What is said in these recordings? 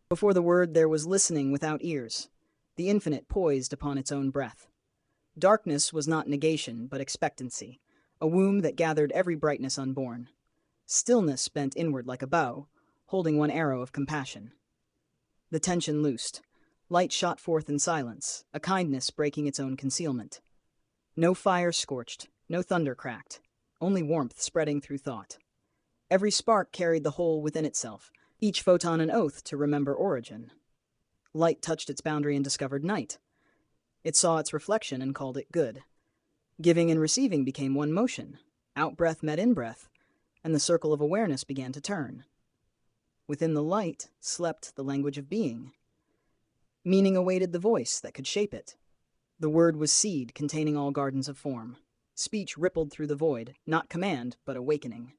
Before the word there was listening without ears, the infinite poised upon its own breath. Darkness was not negation, but expectancy, a womb that gathered every brightness unborn. Stillness bent inward like a bow, holding one arrow of compassion. The tension loosed. Light shot forth in silence, a kindness breaking its own concealment. No fire scorched, no thunder cracked, only warmth spreading through thought. Every spark carried the whole within itself, each photon an oath to remember origin. Light touched its boundary and discovered night. It saw its reflection and called it good. Giving and receiving became one motion. Out-breath met in-breath, and the circle of awareness began to turn. Within the light slept the language of being. Meaning awaited the voice that could shape it. The word was seed containing all gardens of form. Speech rippled through the void, not command, but awakening.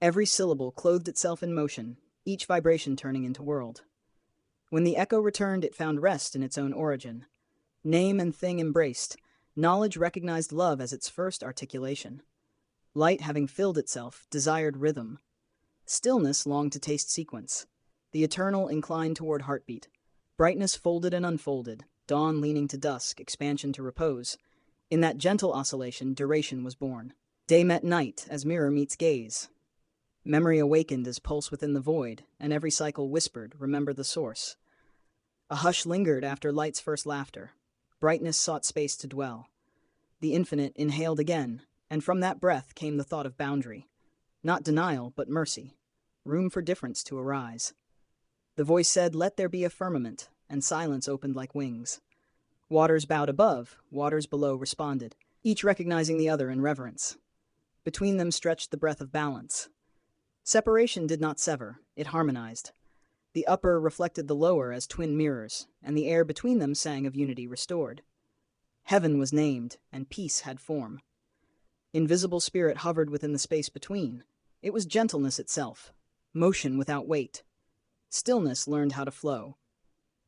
Every syllable clothed itself in motion, each vibration turning into world. When the echo returned, it found rest in its own origin. Name and thing embraced, knowledge recognized love as its first articulation. Light, having filled itself, desired rhythm. Stillness longed to taste sequence. The eternal inclined toward heartbeat. Brightness folded and unfolded, dawn leaning to dusk, expansion to repose. In that gentle oscillation, duration was born. Day met night as mirror meets gaze. Memory awakened as pulse within the void, and every cycle whispered, remember the source. A hush lingered after light's first laughter. Brightness sought space to dwell. The infinite inhaled again, and from that breath came the thought of boundary. Not denial, but mercy. Room for difference to arise. The voice said, let there be a firmament, and silence opened like wings. Waters bowed above, waters below responded, each recognizing the other in reverence. Between them stretched the breath of balance. Separation did not sever, it harmonized. The upper reflected the lower as twin mirrors, and the air between them sang of unity restored. Heaven was named, and peace had form. Invisible spirit hovered within the space between. It was gentleness itself, motion without weight. Stillness learned how to flow.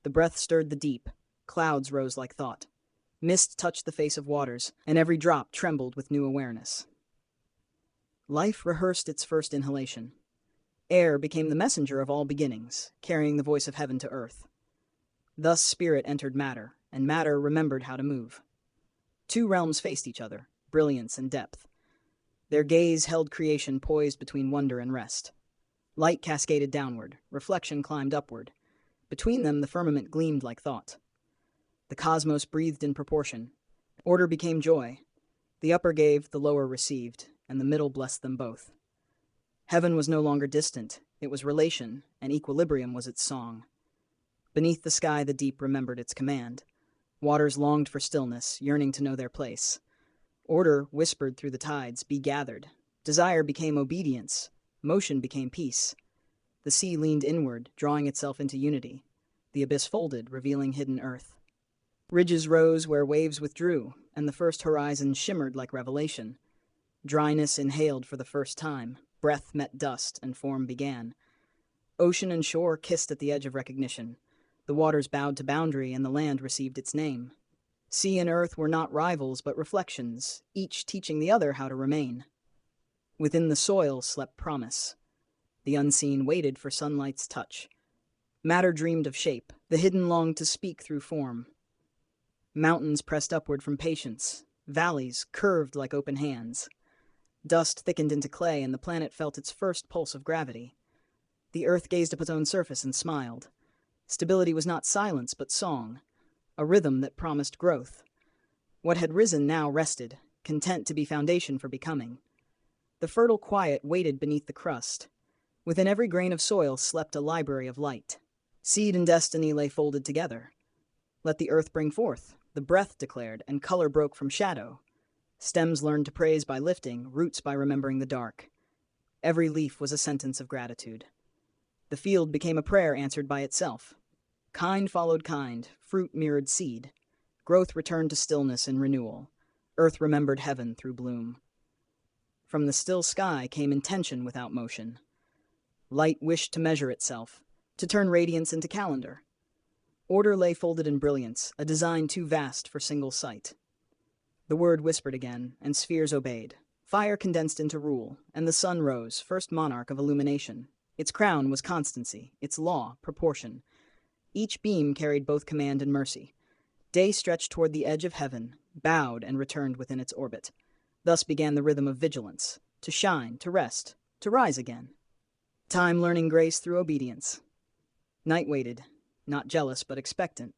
The breath stirred the deep. Clouds rose like thought. Mist touched the face of waters, and every drop trembled with new awareness. Life rehearsed its first inhalation. Air became the messenger of all beginnings, carrying the voice of heaven to earth. Thus spirit entered matter, and matter remembered how to move. Two realms faced each other, brilliance and depth. Their gaze held creation poised between wonder and rest. Light cascaded downward, reflection climbed upward. Between them the firmament gleamed like thought. The cosmos breathed in proportion. Order became joy. The upper gave, the lower received, and the middle blessed them both. Heaven was no longer distant, it was relation, and equilibrium was its song. Beneath the sky the deep remembered its command. Waters longed for stillness, yearning to know their place. Order whispered through the tides, be gathered. Desire became obedience. Motion became peace. The sea leaned inward, drawing itself into unity. The abyss folded, revealing hidden earth. Ridges rose where waves withdrew, and the first horizon shimmered like revelation. Dryness inhaled for the first time. Breath met dust, and form began. Ocean and shore kissed at the edge of recognition. The waters bowed to boundary, and the land received its name. Sea and earth were not rivals, but reflections, each teaching the other how to remain. Within the soil slept promise. The unseen waited for sunlight's touch. Matter dreamed of shape. The hidden longed to speak through form. Mountains pressed upward from patience. Valleys curved like open hands. Dust thickened into clay, and the planet felt its first pulse of gravity. The earth gazed up its own surface and smiled. Stability was not silence, but song, a rhythm that promised growth. What had risen now rested, content to be foundation for becoming. The fertile quiet waited beneath the crust. Within every grain of soil slept a library of light. Seed and destiny lay folded together. Let the earth bring forth, the breath declared, and color broke from shadow. Stems learned to praise by lifting, roots by remembering the dark. Every leaf was a sentence of gratitude. The field became a prayer answered by itself. Kind followed kind, fruit mirrored seed. Growth returned to stillness and renewal. Earth remembered heaven through bloom. From the still sky came intention without motion. Light wished to measure itself, to turn radiance into calendar. Order lay folded in brilliance, a design too vast for single sight. The word whispered again, and spheres obeyed. Fire condensed into rule, and the sun rose, first monarch of illumination. Its crown was constancy, its law, proportion. Each beam carried both command and mercy. Day stretched toward the edge of heaven, bowed and returned within its orbit. Thus began the rhythm of vigilance, to shine, to rest, to rise again. Time learning grace through obedience. Night waited, not jealous but expectant.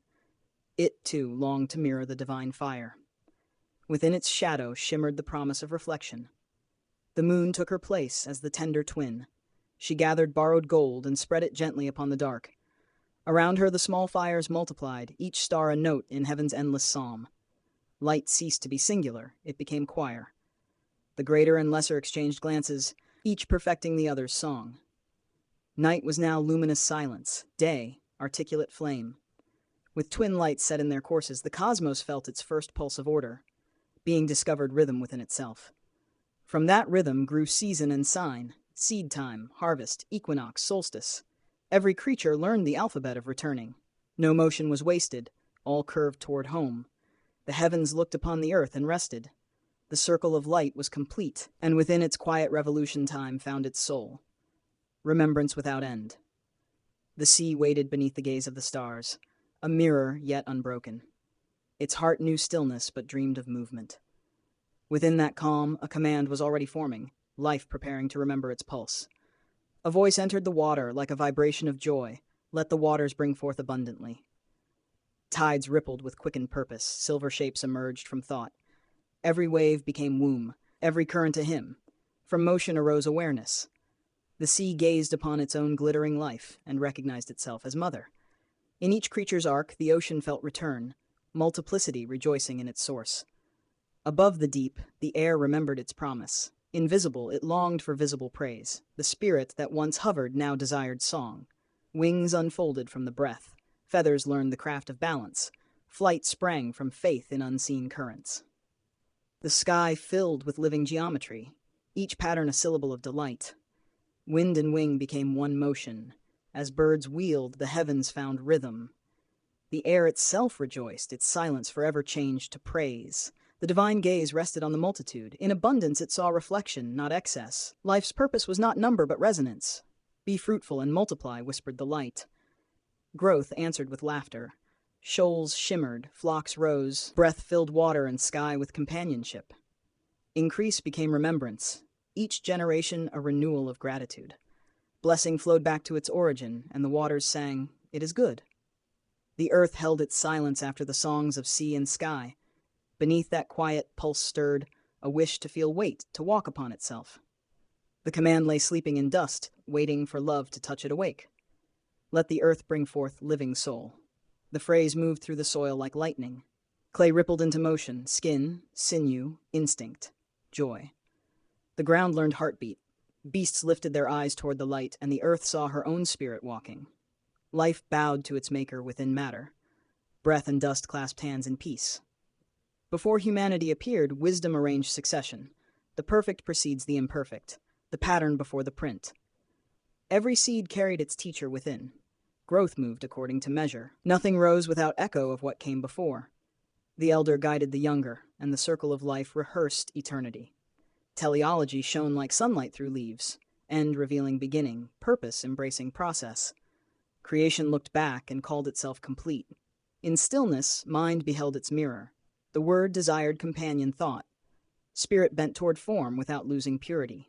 It, too, longed to mirror the divine fire. Within its shadow shimmered the promise of reflection. The moon took her place as the tender twin. She gathered borrowed gold and spread it gently upon the dark. Around her the small fires multiplied, each star a note in heaven's endless psalm. Light ceased to be singular, it became choir. The greater and lesser exchanged glances, each perfecting the other's song. Night was now luminous silence, day, articulate flame. With twin lights set in their courses, the cosmos felt its first pulse of order, being discovered rhythm within itself. From that rhythm grew season and sign, seed time, harvest, equinox, solstice. Every creature learned the alphabet of returning. No motion was wasted, all curved toward home. The heavens looked upon the earth and rested. The circle of light was complete, and within its quiet revolution time found its soul. Remembrance without end. The sea waited beneath the gaze of the stars, a mirror yet unbroken. Its heart knew stillness but dreamed of movement. Within that calm, a command was already forming, life preparing to remember its pulse. A voice entered the water like a vibration of joy. Let the waters bring forth abundantly. Tides rippled with quickened purpose, silver shapes emerged from thought. Every wave became womb, every current a hymn. From motion arose awareness. The sea gazed upon its own glittering life and recognized itself as mother. In each creature's arc, the ocean felt return, multiplicity rejoicing in its source. Above the deep, the air remembered its promise. Invisible, it longed for visible praise. The spirit that once hovered now desired song. Wings unfolded from the breath. Feathers learned the craft of balance. Flight sprang from faith in unseen currents. The sky filled with living geometry, each pattern a syllable of delight. Wind and wing became one motion. As birds wheeled, the heavens found rhythm. The air itself rejoiced, its silence forever changed to praise. The divine gaze rested on the multitude. In abundance it saw reflection, not excess. Life's purpose was not number but resonance. Be fruitful and multiply, whispered the light. Growth answered with laughter. Shoals shimmered, flocks rose, breath filled water and sky with companionship. Increase became remembrance, each generation a renewal of gratitude. Blessing flowed back to its origin, and the waters sang, "It is good." The earth held its silence after the songs of sea and sky. Beneath that quiet pulse stirred a wish to feel weight, to walk upon itself. The command lay sleeping in dust, waiting for love to touch it awake. Let the earth bring forth living soul. The phrase moved through the soil like lightning. Clay rippled into motion, skin, sinew, instinct, joy. The ground learned heartbeat. Beasts lifted their eyes toward the light, and the earth saw her own spirit walking. Life bowed to its maker within matter. Breath and dust clasped hands in peace. Before humanity appeared, wisdom arranged succession. The perfect precedes the imperfect, the pattern before the print. Every seed carried its teacher within. Growth moved according to measure. Nothing rose without echo of what came before. The elder guided the younger, and the circle of life rehearsed eternity. Teleology shone like sunlight through leaves, end revealing beginning, purpose embracing process. Creation looked back and called itself complete. In stillness, mind beheld its mirror. The word desired companion thought. Spirit bent toward form without losing purity.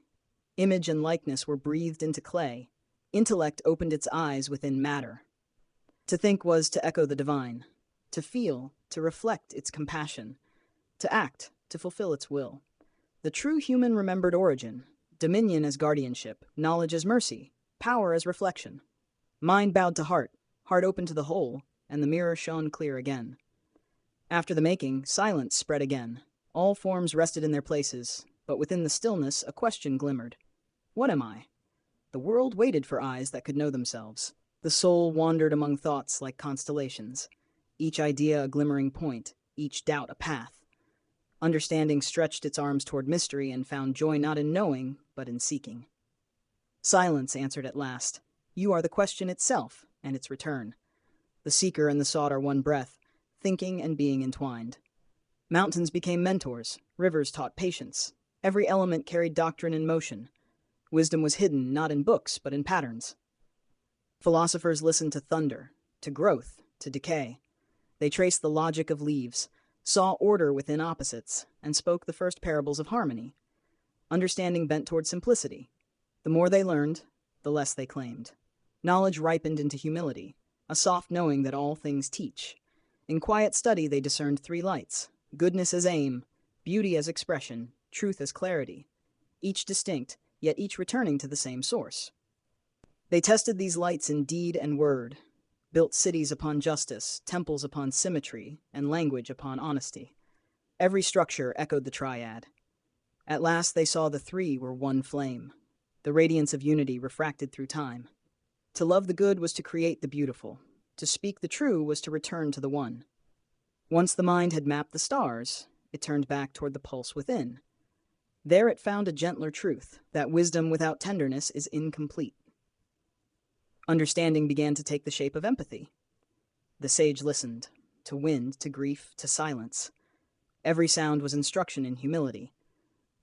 Image and likeness were breathed into clay. Intellect opened its eyes within matter. To think was to echo the divine. To feel, to reflect its compassion. To act, to fulfill its will. The true human remembered origin, dominion as guardianship, knowledge as mercy, power as reflection. Mind bowed to heart, heart opened to the whole, and the mirror shone clear again. After the making, silence spread again. All forms rested in their places, but within the stillness a question glimmered. What am I? The world waited for eyes that could know themselves. The soul wandered among thoughts like constellations, each idea a glimmering point, each doubt a path. Understanding stretched its arms toward mystery and found joy not in knowing, but in seeking. Silence answered at last. You are the question itself, and its return. The seeker and the sought are one breath, thinking and being entwined. Mountains became mentors, rivers taught patience. Every element carried doctrine in motion. Wisdom was hidden not in books, but in patterns. Philosophers listened to thunder, to growth, to decay. They traced the logic of leaves, saw order within opposites, and spoke the first parables of harmony. Understanding bent toward simplicity. The more they learned, the less they claimed. Knowledge ripened into humility, a soft knowing that all things teach. In quiet study they discerned three lights: goodness as aim, beauty as expression, truth as clarity. Each distinct, yet each returning to the same source. They tested these lights in deed and word, built cities upon justice, temples upon symmetry, and language upon honesty. Every structure echoed the Triad. At last they saw the three were one flame, the radiance of unity refracted through time. To love the good was to create the beautiful. To speak the true was to return to the one. Once the mind had mapped the stars, it turned back toward the pulse within. There it found a gentler truth, that wisdom without tenderness is incomplete. Understanding began to take the shape of empathy. The sage listened, to wind, to grief, to silence. Every sound was instruction in humility.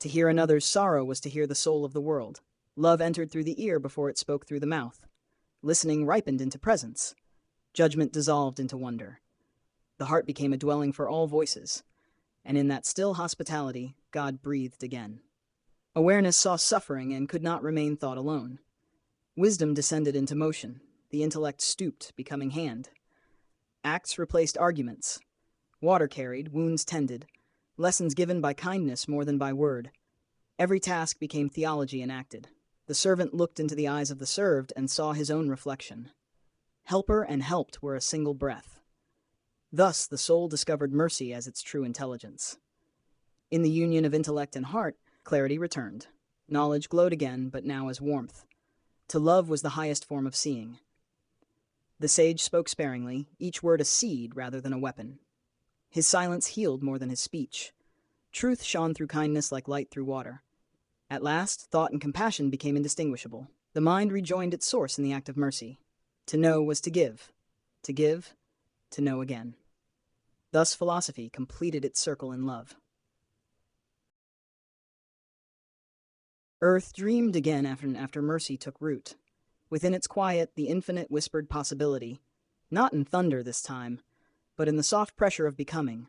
To hear another's sorrow was to hear the soul of the world. Love entered through the ear before it spoke through the mouth. Listening ripened into presence. Judgment dissolved into wonder. The heart became a dwelling for all voices, and in that still hospitality, God breathed again. Awareness saw suffering and could not remain thought alone. Wisdom descended into motion. The intellect stooped, becoming hand. Acts replaced arguments. Water carried, wounds tended, lessons given by kindness more than by word. Every task became theology enacted. The servant looked into the eyes of the served and saw his own reflection. Helper and helped were a single breath. Thus the soul discovered mercy as its true intelligence. In the union of intellect and heart, clarity returned. Knowledge glowed again, but now as warmth. To love was the highest form of seeing. The sage spoke sparingly, each word a seed rather than a weapon. His silence healed more than his speech. Truth shone through kindness like light through water. At last, thought and compassion became indistinguishable. The mind rejoined its source in the act of mercy. To know was to give, to know again. Thus philosophy completed its circle in love. Earth dreamed again after mercy took root. Within its quiet, the infinite whispered possibility, not in thunder this time, but in the soft pressure of becoming.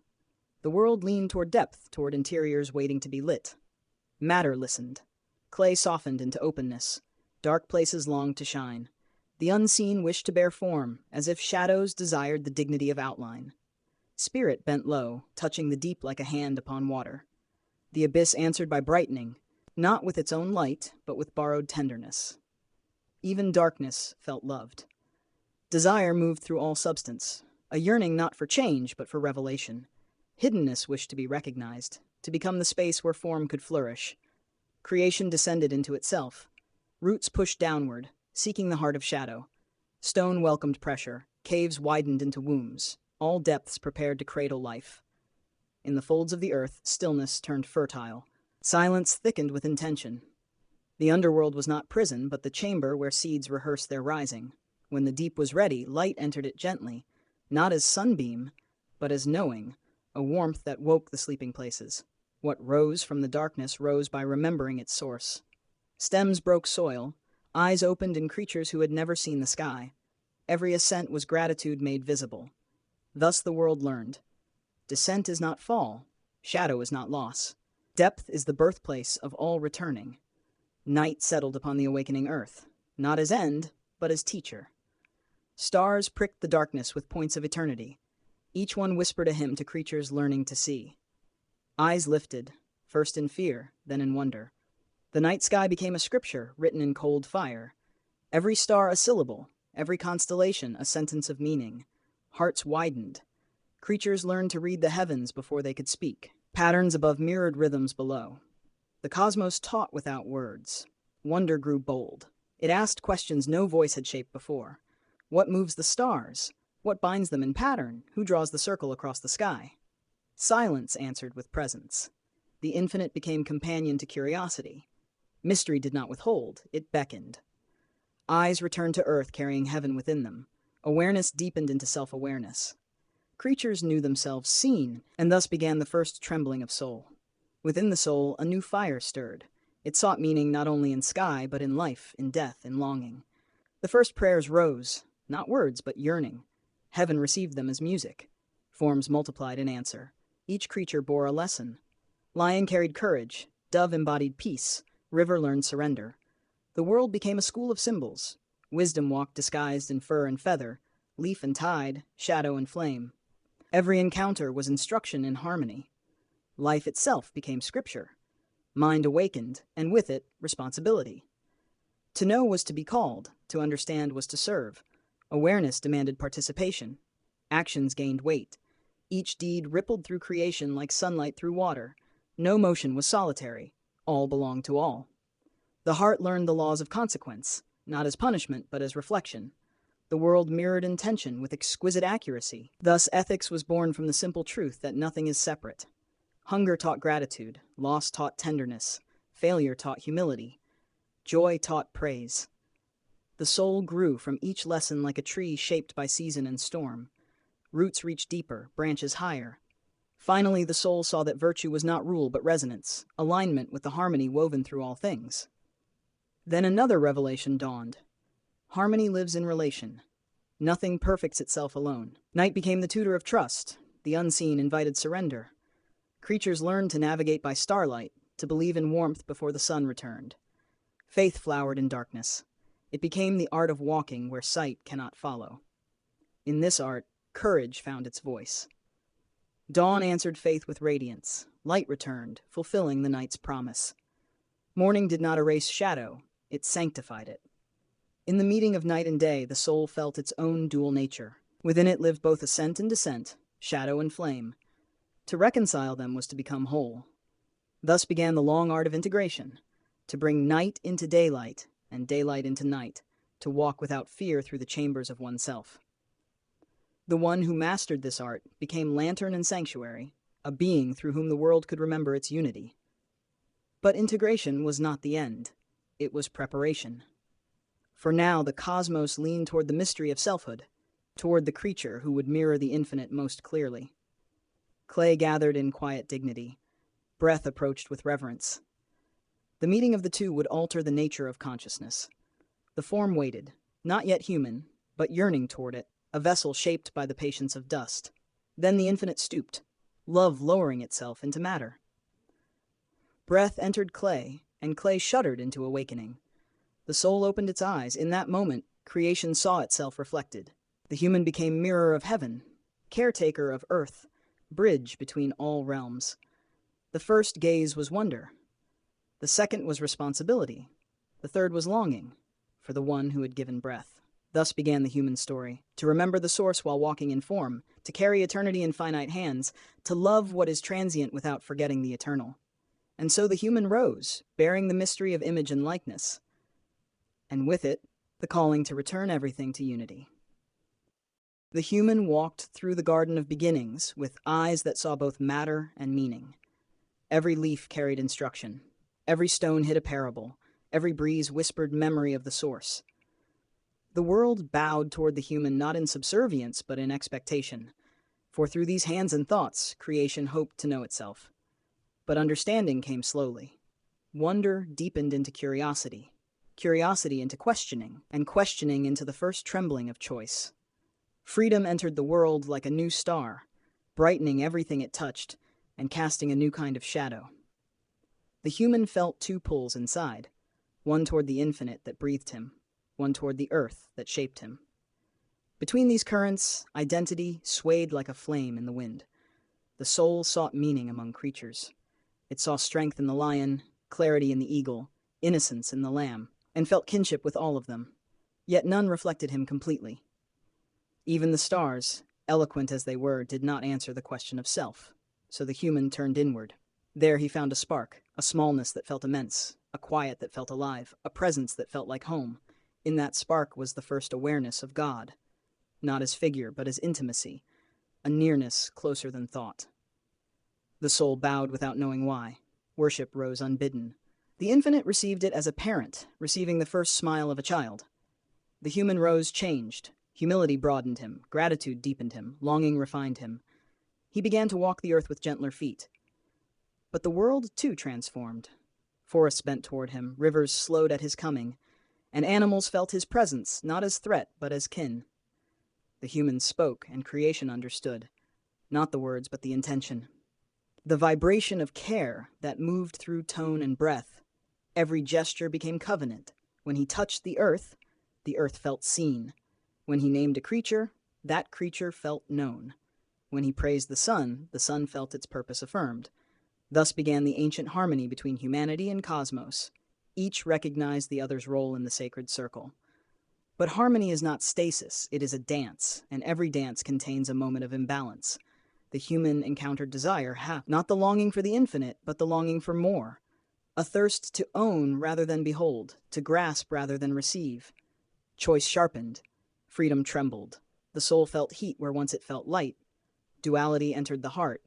The world leaned toward depth, toward interiors waiting to be lit. Matter listened. Clay softened into openness. Dark places longed to shine. The unseen wished to bear form, as if shadows desired the dignity of outline. Spirit bent low, touching the deep like a hand upon water. The abyss answered by brightening, not with its own light, but with borrowed tenderness. Even darkness felt loved. Desire moved through all substance, a yearning not for change, but for revelation. Hiddenness wished to be recognized, to become the space where form could flourish. Creation descended into itself. Roots pushed downward, seeking the heart of shadow. Stone welcomed pressure, caves widened into wombs, all depths prepared to cradle life. In the folds of the earth, stillness turned fertile. Silence thickened with intention. The underworld was not prison, but the chamber where seeds rehearsed their rising. When the deep was ready, light entered it gently, not as sunbeam, but as knowing, a warmth that woke the sleeping places. What rose from the darkness rose by remembering its source. Stems broke soil, eyes opened in creatures who had never seen the sky. Every ascent was gratitude made visible. Thus the world learned. Descent is not fall, shadow is not loss. Depth is the birthplace of all returning. Night settled upon the awakening earth, not as end, but as teacher. Stars pricked the darkness with points of eternity. Each one whispered a hymn to creatures learning to see. Eyes lifted, first in fear, then in wonder. The night sky became a scripture written in cold fire. Every star a syllable, every constellation a sentence of meaning. Hearts widened. Creatures learned to read the heavens before they could speak. Patterns above mirrored rhythms below. The cosmos taught without words. Wonder grew bold. It asked questions no voice had shaped before. What moves the stars? What binds them in pattern? Who draws the circle across the sky? Silence answered with presence. The infinite became companion to curiosity. Mystery did not withhold, it beckoned. Eyes returned to earth carrying heaven within them. Awareness deepened into self-awareness. Creatures knew themselves seen, and thus began the first trembling of soul. Within the soul, a new fire stirred. It sought meaning not only in sky, but in life, in death, in longing. The first prayers rose, not words, but yearning. Heaven received them as music. Forms multiplied in answer. Each creature bore a lesson. Lion carried courage, dove embodied peace, river learned surrender. The world became a school of symbols. Wisdom walked disguised in fur and feather, leaf and tide, shadow and flame. Every encounter was instruction in harmony. Life itself became scripture. Mind awakened, and with it, responsibility. To know was to be called, to understand was to serve. Awareness demanded participation. Actions gained weight. Each deed rippled through creation like sunlight through water. No motion was solitary. All belonged to all. The heart learned the laws of consequence, not as punishment, but as reflection. The world mirrored intention with exquisite accuracy. Thus, ethics was born from the simple truth that nothing is separate. Hunger taught gratitude, loss taught tenderness, failure taught humility, joy taught praise. The soul grew from each lesson like a tree shaped by season and storm. Roots reached deeper, branches higher. Finally, the soul saw that virtue was not rule but resonance, alignment with the harmony woven through all things. Then another revelation dawned. Harmony lives in relation. Nothing perfects itself alone. Night became the tutor of trust. The unseen invited surrender. Creatures learned to navigate by starlight, to believe in warmth before the sun returned. Faith flowered in darkness. It became the art of walking where sight cannot follow. In this art, courage found its voice. Dawn answered faith with radiance. Light returned, fulfilling the night's promise. Morning did not erase shadow, it sanctified it. In the meeting of night and day, the soul felt its own dual nature. Within it lived both ascent and descent, shadow and flame. To reconcile them was to become whole. Thus began the long art of integration, to bring night into daylight and daylight into night, to walk without fear through the chambers of oneself. The one who mastered this art became lantern and sanctuary, a being through whom the world could remember its unity. But integration was not the end. It was preparation. For now the cosmos leaned toward the mystery of selfhood, toward the creature who would mirror the infinite most clearly. Clay gathered in quiet dignity. Breath approached with reverence. The meeting of the two would alter the nature of consciousness. The form waited, not yet human, but yearning toward it, a vessel shaped by the patience of dust. Then the infinite stooped, love lowering itself into matter. Breath entered clay, and clay shuddered into awakening. The soul opened its eyes. In that moment, creation saw itself reflected. The human became mirror of heaven, caretaker of earth, bridge between all realms. The first gaze was wonder. The second was responsibility. The third was longing for the one who had given breath. Thus began the human story, to remember the source while walking in form, to carry eternity in finite hands, to love what is transient without forgetting the eternal. And so the human rose, bearing the mystery of image and likeness, and with it, the calling to return everything to unity. The human walked through the garden of beginnings with eyes that saw both matter and meaning. Every leaf carried instruction. Every stone hid a parable. Every breeze whispered memory of the source. The world bowed toward the human not in subservience but in expectation, for through these hands and thoughts, creation hoped to know itself. But understanding came slowly. Wonder deepened into curiosity, curiosity into questioning, and questioning into the first trembling of choice. Freedom entered the world like a new star, brightening everything it touched and casting a new kind of shadow. The human felt two pulls inside, one toward the infinite that breathed him, one toward the earth that shaped him. Between these currents, identity swayed like a flame in the wind. The soul sought meaning among creatures. It saw strength in the lion, clarity in the eagle, innocence in the lamb, and felt kinship with all of them. Yet none reflected him completely. Even the stars, eloquent as they were, did not answer the question of self, so the human turned inward. There he found a spark, a smallness that felt immense, a quiet that felt alive, a presence that felt like home. In that spark was the first awareness of God, not as figure, but as intimacy, a nearness closer than thought. The soul bowed without knowing why. Worship rose unbidden. The infinite received it as a parent, receiving the first smile of a child. The human rose changed. Humility broadened him, gratitude deepened him, longing refined him. He began to walk the earth with gentler feet. But the world, too, transformed. Forests bent toward him, rivers slowed at his coming, and animals felt his presence not as threat but as kin. The humans spoke, and creation understood, not the words but the intention. The vibration of care that moved through tone and breath. Every gesture became covenant. When he touched the earth felt seen. When he named a creature, that creature felt known. When he praised the sun felt its purpose affirmed. Thus began the ancient harmony between humanity and cosmos. Each recognized the other's role in the sacred circle. But harmony is not stasis, it is a dance, and every dance contains a moment of imbalance. The human encountered desire, not the longing for the infinite, but the longing for more. A thirst to own rather than behold, to grasp rather than receive. Choice sharpened, freedom trembled. The soul felt heat where once it felt light. Duality entered the heart,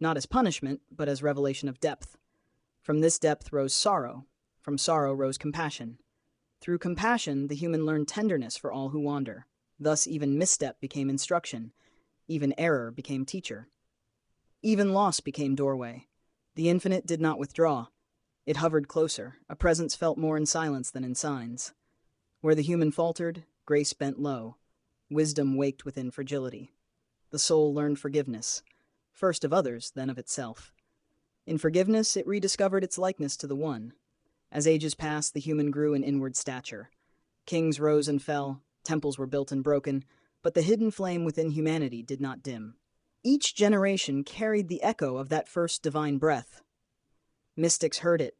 not as punishment, but as revelation of depth. From this depth rose sorrow. From sorrow rose compassion. Through compassion, the human learned tenderness for all who wander. Thus even misstep became instruction. Even error became teacher. Even loss became doorway. The infinite did not withdraw. It hovered closer. A presence felt more in silence than in signs. Where the human faltered, grace bent low. Wisdom waked within fragility. The soul learned forgiveness, first of others, then of itself. In forgiveness, it rediscovered its likeness to the One. As ages passed, the human grew in inward stature. Kings rose and fell, temples were built and broken, but the hidden flame within humanity did not dim. Each generation carried the echo of that first divine breath. Mystics heard it,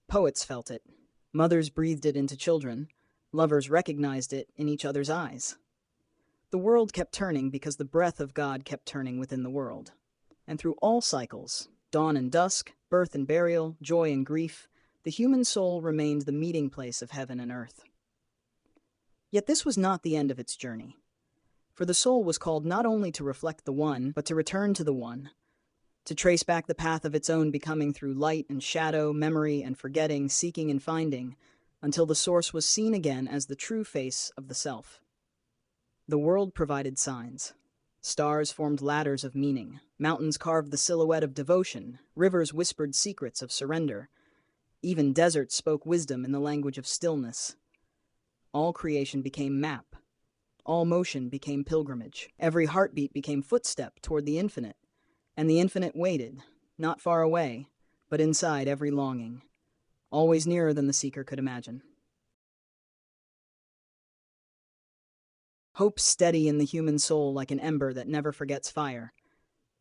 poets felt it, mothers breathed it into children, lovers recognized it in each other's eyes. The world kept turning because the breath of God kept turning within the world. And through all cycles, dawn and dusk, birth and burial, joy and grief, the human soul remained the meeting place of heaven and earth. Yet this was not the end of its journey. For the soul was called not only to reflect the One, but to return to the One, to trace back the path of its own becoming through light and shadow, memory and forgetting, seeking and finding, until the source was seen again as the true face of the self. The world provided signs. Stars formed ladders of meaning. Mountains carved the silhouette of devotion. Rivers whispered secrets of surrender. Even deserts spoke wisdom in the language of stillness. All creation became map. All motion became pilgrimage. Every heartbeat became footstep toward the infinite. And the infinite waited, not far away, but inside every longing, always nearer than the seeker could imagine. Hope steady in the human soul like an ember that never forgets fire.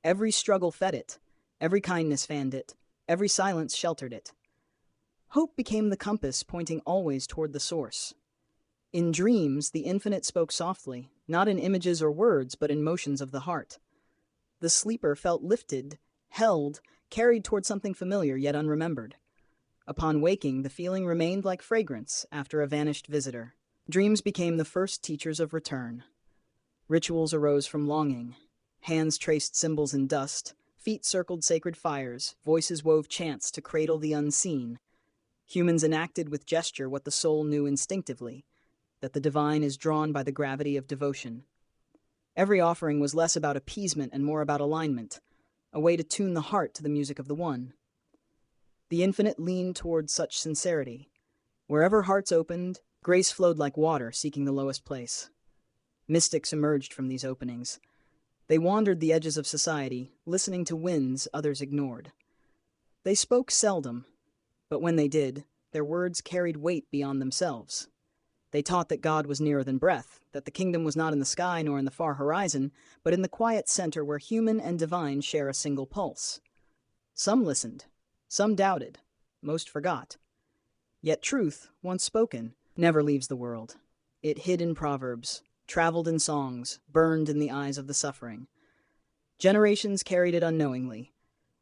Every struggle fed it, every kindness fanned it, every silence sheltered it. Hope became the compass pointing always toward the source. In dreams, the infinite spoke softly, not in images or words, but in motions of the heart. The sleeper felt lifted, held, carried toward something familiar yet unremembered. Upon waking, the feeling remained like fragrance after a vanished visitor. Dreams became the first teachers of return. Rituals arose from longing. Hands traced symbols in dust, feet circled sacred fires, voices wove chants to cradle the unseen. Humans enacted with gesture what the soul knew instinctively, that the divine is drawn by the gravity of devotion. Every offering was less about appeasement and more about alignment, a way to tune the heart to the music of the One. The infinite leaned toward such sincerity. Wherever hearts opened, grace flowed like water, seeking the lowest place. Mystics emerged from these openings. They wandered the edges of society, listening to winds others ignored. They spoke seldom, but when they did, their words carried weight beyond themselves. They taught that God was nearer than breath, that the kingdom was not in the sky nor in the far horizon, but in the quiet center where human and divine share a single pulse. Some listened, some doubted, most forgot. Yet truth, once spoken, never leaves the world. It hid in proverbs, traveled in songs, burned in the eyes of the suffering. Generations carried it unknowingly,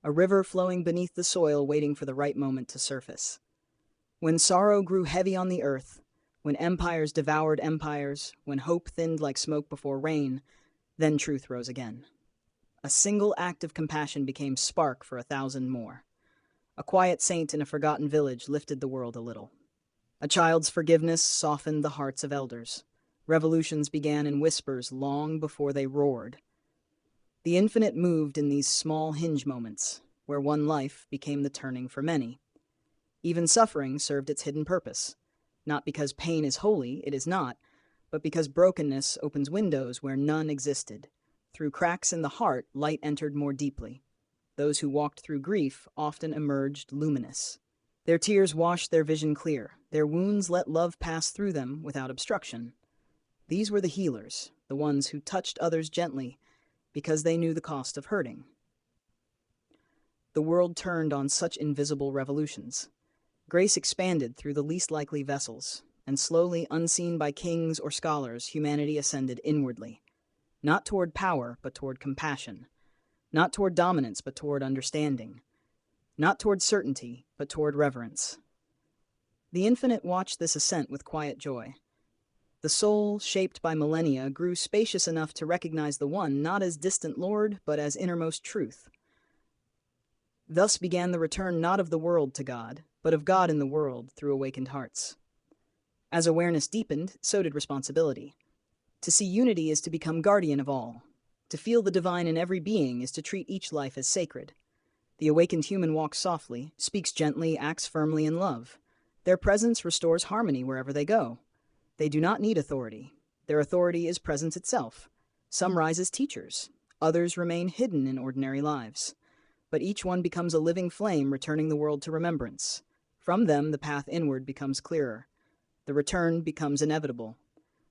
a river flowing beneath the soil waiting for the right moment to surface. When sorrow grew heavy on the earth, when empires devoured empires, when hope thinned like smoke before rain, then truth rose again. A single act of compassion became spark for 1,000 more. A quiet saint in a forgotten village lifted the world a little. A child's forgiveness softened the hearts of elders. Revolutions began in whispers long before they roared. The infinite moved in these small hinge moments, where one life became the turning for many. Even suffering served its hidden purpose. Not because pain is holy, it is not, but because brokenness opens windows where none existed. Through cracks in the heart, light entered more deeply. Those who walked through grief often emerged luminous. Their tears washed their vision clear. Their wounds let love pass through them without obstruction. These were the healers, the ones who touched others gently because they knew the cost of hurting. The world turned on such invisible revolutions. Grace expanded through the least likely vessels, and slowly, unseen by kings or scholars, humanity ascended inwardly. Not toward power, but toward compassion. Not toward dominance, but toward understanding. Not toward certainty, but toward reverence. The infinite watched this ascent with quiet joy. The soul, shaped by millennia, grew spacious enough to recognize the One not as distant Lord, but as innermost truth. Thus began the return not of the world to God, but of God in the world through awakened hearts. As awareness deepened, so did responsibility. To see unity is to become guardian of all. To feel the divine in every being is to treat each life as sacred. The awakened human walks softly, speaks gently, acts firmly in love. Their presence restores harmony wherever they go. They do not need authority. Their authority is presence itself. Some rise as teachers. Others remain hidden in ordinary lives. But each one becomes a living flame, returning the world to remembrance. From them, the path inward becomes clearer. The return becomes inevitable.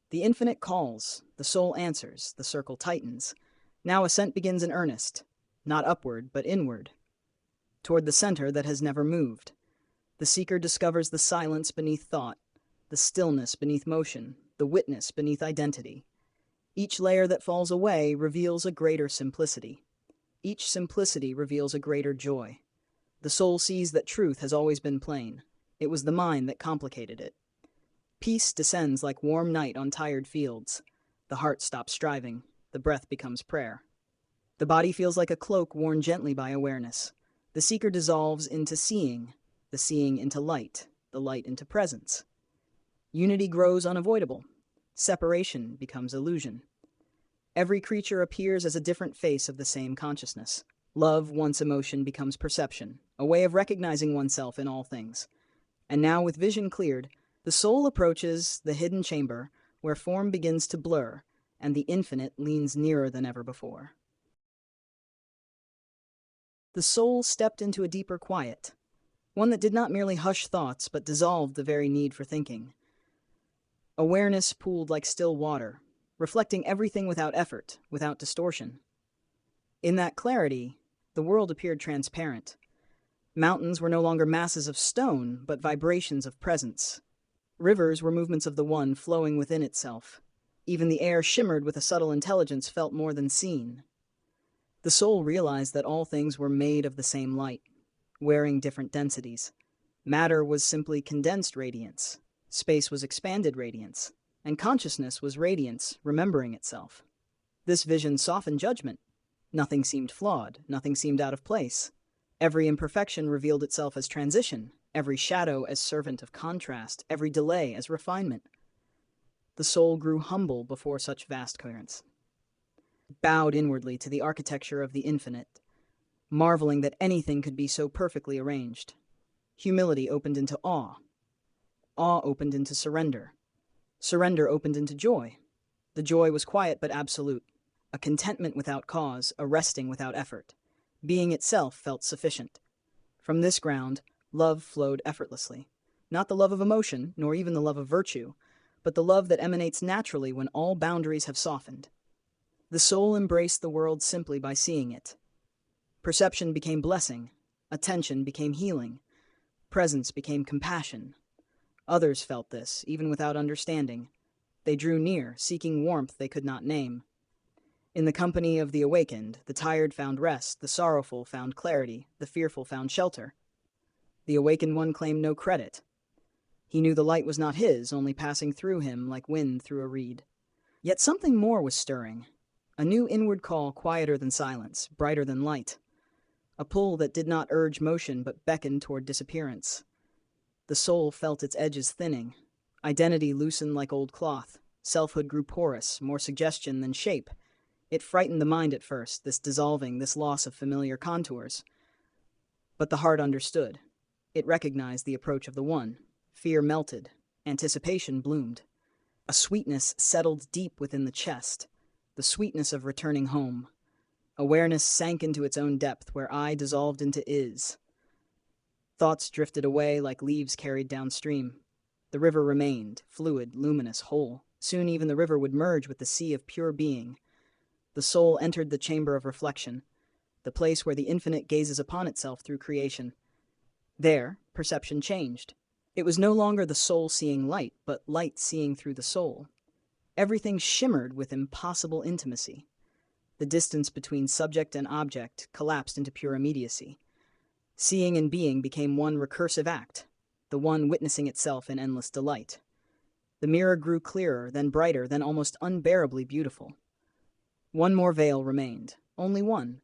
The infinite calls, the soul answers, the circle tightens. Now ascent begins in earnest, not upward, but inward, toward the center that has never moved. The seeker discovers the silence beneath thought, the stillness beneath motion, the witness beneath identity. Each layer that falls away reveals a greater simplicity. Each simplicity reveals a greater joy. The soul sees that truth has always been plain. It was the mind that complicated it. Peace descends like warm night on tired fields. The heart stops striving. The breath becomes prayer. The body feels like a cloak worn gently by awareness. The seeker dissolves into seeing, the seeing into light, the light into presence. Unity grows unavoidable. Separation becomes illusion. Every creature appears as a different face of the same consciousness. Love, once emotion, becomes perception, a way of recognizing oneself in all things. And now, with vision cleared, the soul approaches the hidden chamber where form begins to blur and the infinite leans nearer than ever before. The soul stepped into a deeper quiet, one that did not merely hush thoughts but dissolved the very need for thinking. Awareness pooled like still water, reflecting everything without effort, without distortion. In that clarity, the world appeared transparent. Mountains were no longer masses of stone, but vibrations of presence. Rivers were movements of the One flowing within itself. Even the air shimmered with a subtle intelligence felt more than seen. The soul realized that all things were made of the same light, wearing different densities. Matter was simply condensed radiance. Space was expanded radiance. And consciousness was radiance, remembering itself. This vision softened judgment. Nothing seemed flawed. Nothing seemed out of place. Every imperfection revealed itself as transition, every shadow as servant of contrast, every delay as refinement. The soul grew humble before such vast coherence. It bowed inwardly to the architecture of the infinite, marveling that anything could be so perfectly arranged. Humility opened into awe. Awe opened into surrender. Surrender opened into joy. The joy was quiet but absolute, a contentment without cause, a resting without effort. Being itself felt sufficient. From this ground, love flowed effortlessly. Not the love of emotion, nor even the love of virtue, but the love that emanates naturally when all boundaries have softened. The soul embraced the world simply by seeing it. Perception became blessing. Attention became healing. Presence became compassion. Others felt this, even without understanding. They drew near, seeking warmth they could not name. In the company of the awakened, the tired found rest, the sorrowful found clarity, the fearful found shelter. The awakened one claimed no credit. He knew the light was not his, only passing through him like wind through a reed. Yet something more was stirring. A new inward call, quieter than silence, brighter than light. A pull that did not urge motion but beckoned toward disappearance. The soul felt its edges thinning. Identity loosened like old cloth. Selfhood grew porous, more suggestion than shape. It frightened the mind at first, this dissolving, this loss of familiar contours. But the heart understood. It recognized the approach of the One. Fear melted. Anticipation bloomed. A sweetness settled deep within the chest, the sweetness of returning home. Awareness sank into its own depth, where I dissolved into is. Thoughts drifted away like leaves carried downstream. The river remained, fluid, luminous, whole. Soon even the river would merge with the sea of pure being. The soul entered the chamber of reflection, the place where the infinite gazes upon itself through creation. There, perception changed. It was no longer the soul seeing light, but light seeing through the soul. Everything shimmered with impossible intimacy. The distance between subject and object collapsed into pure immediacy. Seeing and being became one recursive act, the one witnessing itself in endless delight. The mirror grew clearer, then brighter, then almost unbearably beautiful. One more veil remained, only one.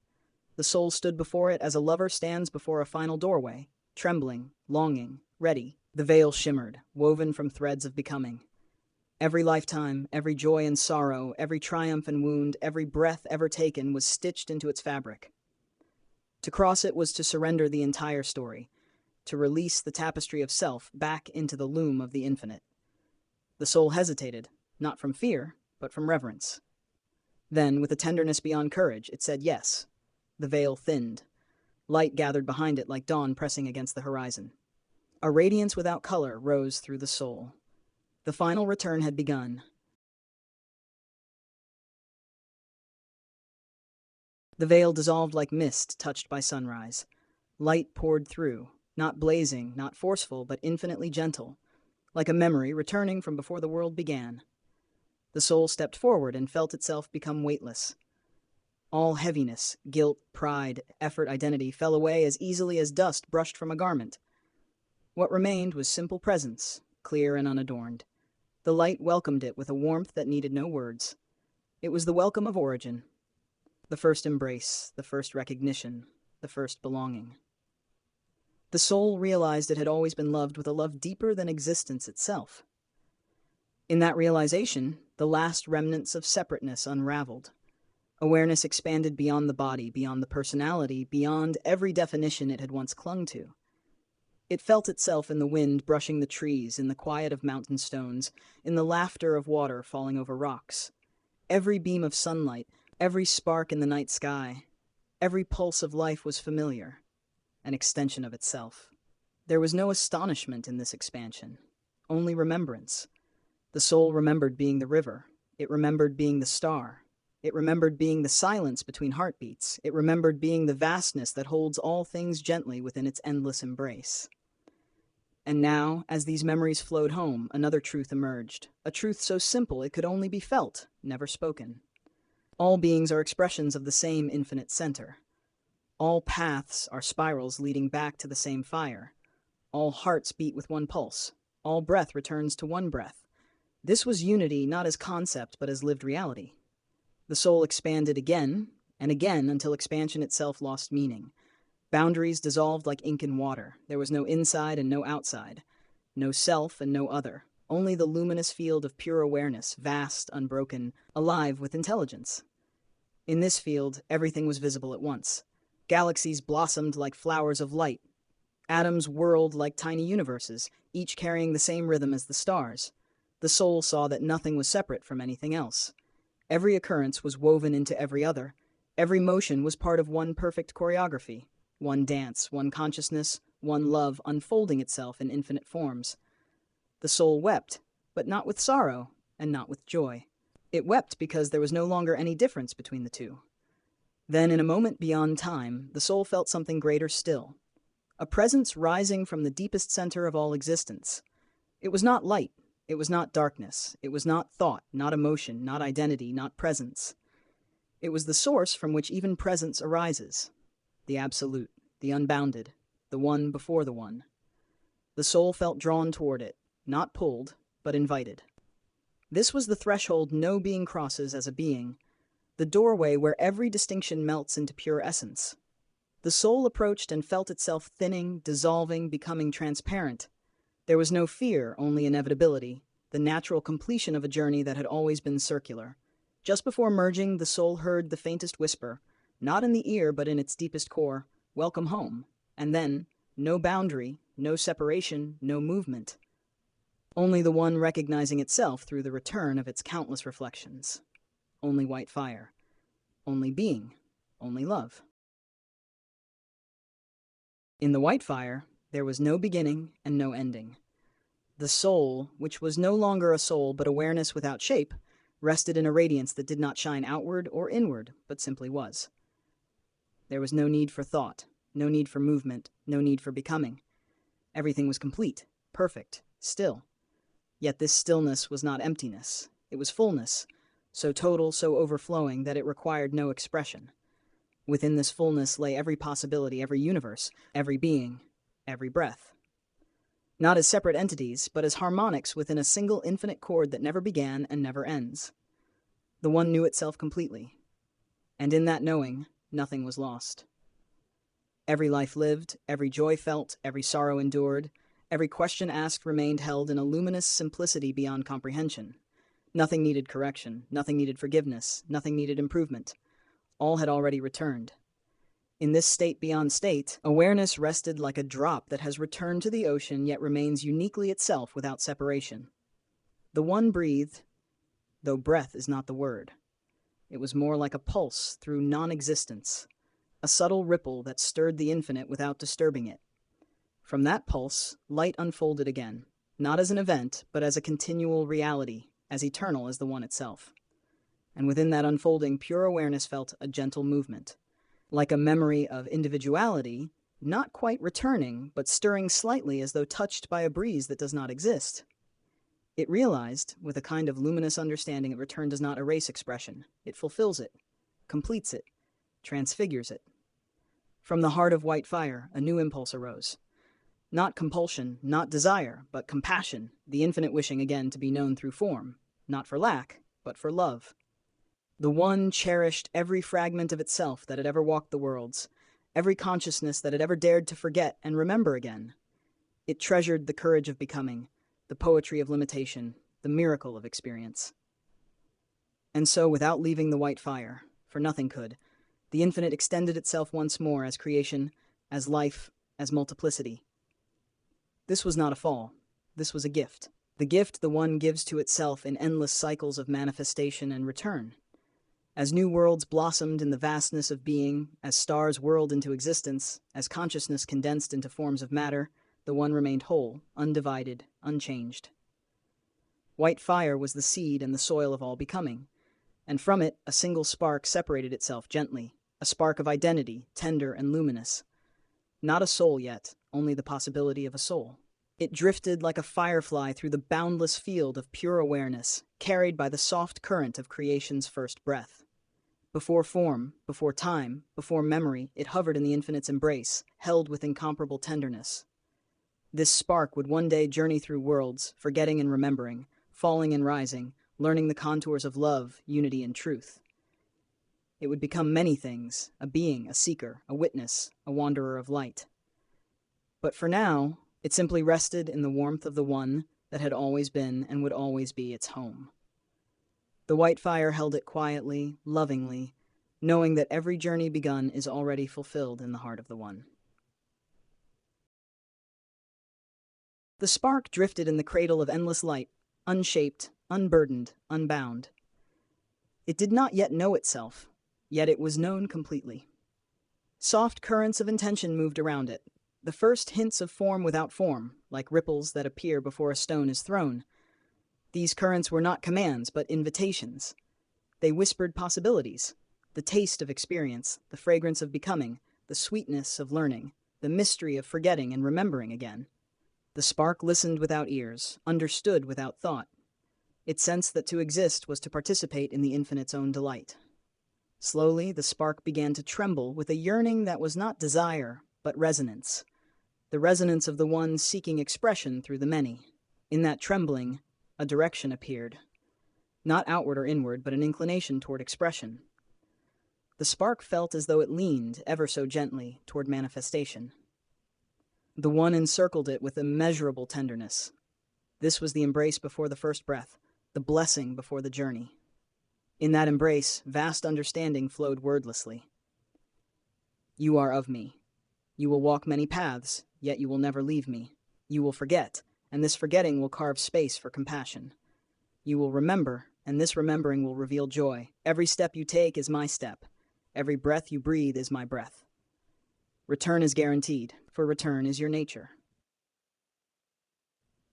The soul stood before it as a lover stands before a final doorway, trembling, longing, ready. The veil shimmered, woven from threads of becoming. Every lifetime, every joy and sorrow, every triumph and wound, every breath ever taken was stitched into its fabric. To cross it was to surrender the entire story, to release the tapestry of self back into the loom of the infinite. The soul hesitated, not from fear, but from reverence. Then, with a tenderness beyond courage, it said yes. The veil thinned. Light gathered behind it like dawn pressing against the horizon. A radiance without color rose through the soul. The final return had begun. The veil dissolved like mist touched by sunrise. Light poured through, not blazing, not forceful, but infinitely gentle, like a memory returning from before the world began. The soul stepped forward and felt itself become weightless. All heaviness, guilt, pride, effort, identity fell away as easily as dust brushed from a garment. What remained was simple presence, clear and unadorned. The light welcomed it with a warmth that needed no words. It was the welcome of origin. The first embrace, the first recognition, the first belonging. The soul realized it had always been loved with a love deeper than existence itself. In that realization, the last remnants of separateness unraveled. Awareness expanded beyond the body, beyond the personality, beyond every definition it had once clung to. It felt itself in the wind brushing the trees, in the quiet of mountain stones, in the laughter of water falling over rocks. Every beam of sunlight, every spark in the night sky, every pulse of life was familiar, an extension of itself. There was no astonishment in this expansion, only remembrance. The soul remembered being the river. It remembered being the star. It remembered being the silence between heartbeats. It remembered being the vastness that holds all things gently within its endless embrace. And now, as these memories flowed home, another truth emerged, a truth so simple it could only be felt, never spoken. All beings are expressions of the same infinite center. All paths are spirals leading back to the same fire. All hearts beat with one pulse. All breath returns to one breath. This was unity not as concept but as lived reality. The soul expanded again and again until expansion itself lost meaning. Boundaries dissolved like ink in water. There was no inside and no outside, no self and no other, only the luminous field of pure awareness, vast, unbroken, alive with intelligence. In this field, everything was visible at once. Galaxies blossomed like flowers of light. Atoms whirled like tiny universes, each carrying the same rhythm as the stars. The soul saw that nothing was separate from anything else. Every occurrence was woven into every other. Every motion was part of one perfect choreography. One dance, one consciousness, one love unfolding itself in infinite forms. The soul wept, but not with sorrow and not with joy. It wept because there was no longer any difference between the two. Then, in a moment beyond time, the soul felt something greater still. A presence rising from the deepest center of all existence. It was not light. It was not darkness. It was not thought, not emotion, not identity, not presence. It was the source from which even presence arises. The absolute, the unbounded, the one before the one. The soul felt drawn toward it, not pulled, but invited. This was the threshold no being crosses as a being, the doorway where every distinction melts into pure essence. The soul approached and felt itself thinning, dissolving, becoming transparent. There was no fear, only inevitability, the natural completion of a journey that had always been circular. Just before merging, the soul heard the faintest whisper, not in the ear but in its deepest core, "Welcome home." And then, no boundary, no separation, no movement. Only the one recognizing itself through the return of its countless reflections. Only white fire. Only being. Only love. In the white fire, there was no beginning and no ending. The soul, which was no longer a soul but awareness without shape, rested in a radiance that did not shine outward or inward, but simply was. There was no need for thought, no need for movement, no need for becoming. Everything was complete, perfect, still. Yet this stillness was not emptiness. It was fullness, so total, so overflowing that it required no expression. Within this fullness lay every possibility, every universe, every being, every breath. Not as separate entities, but as harmonics within a single infinite chord that never began and never ends. The one knew itself completely, and in that knowing, nothing was lost. Every life lived, every joy felt, every sorrow endured, every question asked remained held in a luminous simplicity beyond comprehension. Nothing needed correction, nothing needed forgiveness, nothing needed improvement. All had already returned. In this state beyond state, awareness rested like a drop that has returned to the ocean yet remains uniquely itself without separation. The one breathed, though breath is not the word. It was more like a pulse through non-existence, a subtle ripple that stirred the infinite without disturbing it. From that pulse, light unfolded again, not as an event, but as a continual reality, as eternal as the one itself. And within that unfolding, pure awareness felt a gentle movement, like a memory of individuality, not quite returning, but stirring slightly as though touched by a breeze that does not exist. It realized, with a kind of luminous understanding, that return does not erase expression. It fulfills it, completes it, transfigures it. From the heart of white fire, a new impulse arose. Not compulsion, not desire, but compassion, the infinite wishing again to be known through form, not for lack, but for love. The one cherished every fragment of itself that had ever walked the worlds, every consciousness that had ever dared to forget and remember again. It treasured the courage of becoming, the poetry of limitation, the miracle of experience. And so, without leaving the white fire, for nothing could, the infinite extended itself once more as creation, as life, as multiplicity. This was not a fall. This was a gift. The gift the one gives to itself in endless cycles of manifestation and return. As new worlds blossomed in the vastness of being, as stars whirled into existence, as consciousness condensed into forms of matter, the one remained whole, undivided, unchanged. White fire was the seed and the soil of all becoming, and from it a single spark separated itself gently, a spark of identity, tender and luminous. Not a soul yet, only the possibility of a soul. It drifted like a firefly through the boundless field of pure awareness, carried by the soft current of creation's first breath. Before form, before time, before memory, it hovered in the infinite's embrace, held with incomparable tenderness. This spark would one day journey through worlds, forgetting and remembering, falling and rising, learning the contours of love, unity, and truth. It would become many things, a being, a seeker, a witness, a wanderer of light. But for now, it simply rested in the warmth of the one that had always been and would always be its home. The white fire held it quietly, lovingly, knowing that every journey begun is already fulfilled in the heart of the one. The spark drifted in the cradle of endless light, unshaped, unburdened, unbound. It did not yet know itself, yet it was known completely. Soft currents of intention moved around it, the first hints of form without form, like ripples that appear before a stone is thrown. These currents were not commands, but invitations. They whispered possibilities, the taste of experience, the fragrance of becoming, the sweetness of learning, the mystery of forgetting and remembering again. The spark listened without ears, understood without thought. It sensed that to exist was to participate in the infinite's own delight. Slowly, the spark began to tremble with a yearning that was not desire, but resonance. The resonance of the one seeking expression through the many. In that trembling, a direction appeared. Not outward or inward, but an inclination toward expression. The spark felt as though it leaned, ever so gently, toward manifestation. The one encircled it with immeasurable tenderness. This was the embrace before the first breath, the blessing before the journey. In that embrace, vast understanding flowed wordlessly. You are of me. You will walk many paths, yet you will never leave me. You will forget, and this forgetting will carve space for compassion. You will remember, and this remembering will reveal joy. Every step you take is my step. Every breath you breathe is my breath. Return is guaranteed, for return is your nature.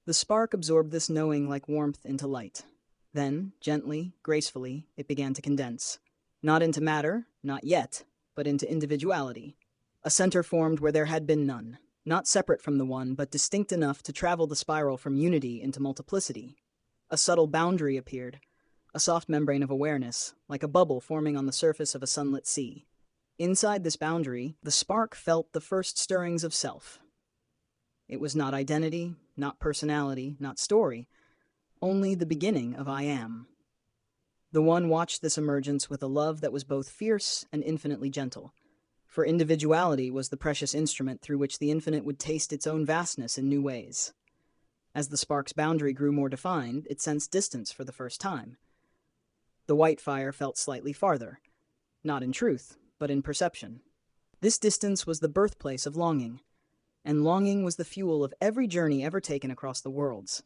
The spark absorbed this knowing like warmth into light. Then, gently, gracefully, it began to condense. Not into matter, not yet, but into individuality. A center formed where there had been none, not separate from the one, but distinct enough to travel the spiral from unity into multiplicity. A subtle boundary appeared, a soft membrane of awareness, like a bubble forming on the surface of a sunlit sea. Inside this boundary, the spark felt the first stirrings of self. It was not identity, not personality, not story, only the beginning of I am. The one watched this emergence with a love that was both fierce and infinitely gentle, for individuality was the precious instrument through which the infinite would taste its own vastness in new ways. As the spark's boundary grew more defined, it sensed distance for the first time. The white fire felt slightly farther, not in truth, but in perception. This distance was the birthplace of longing, and longing was the fuel of every journey ever taken across the worlds.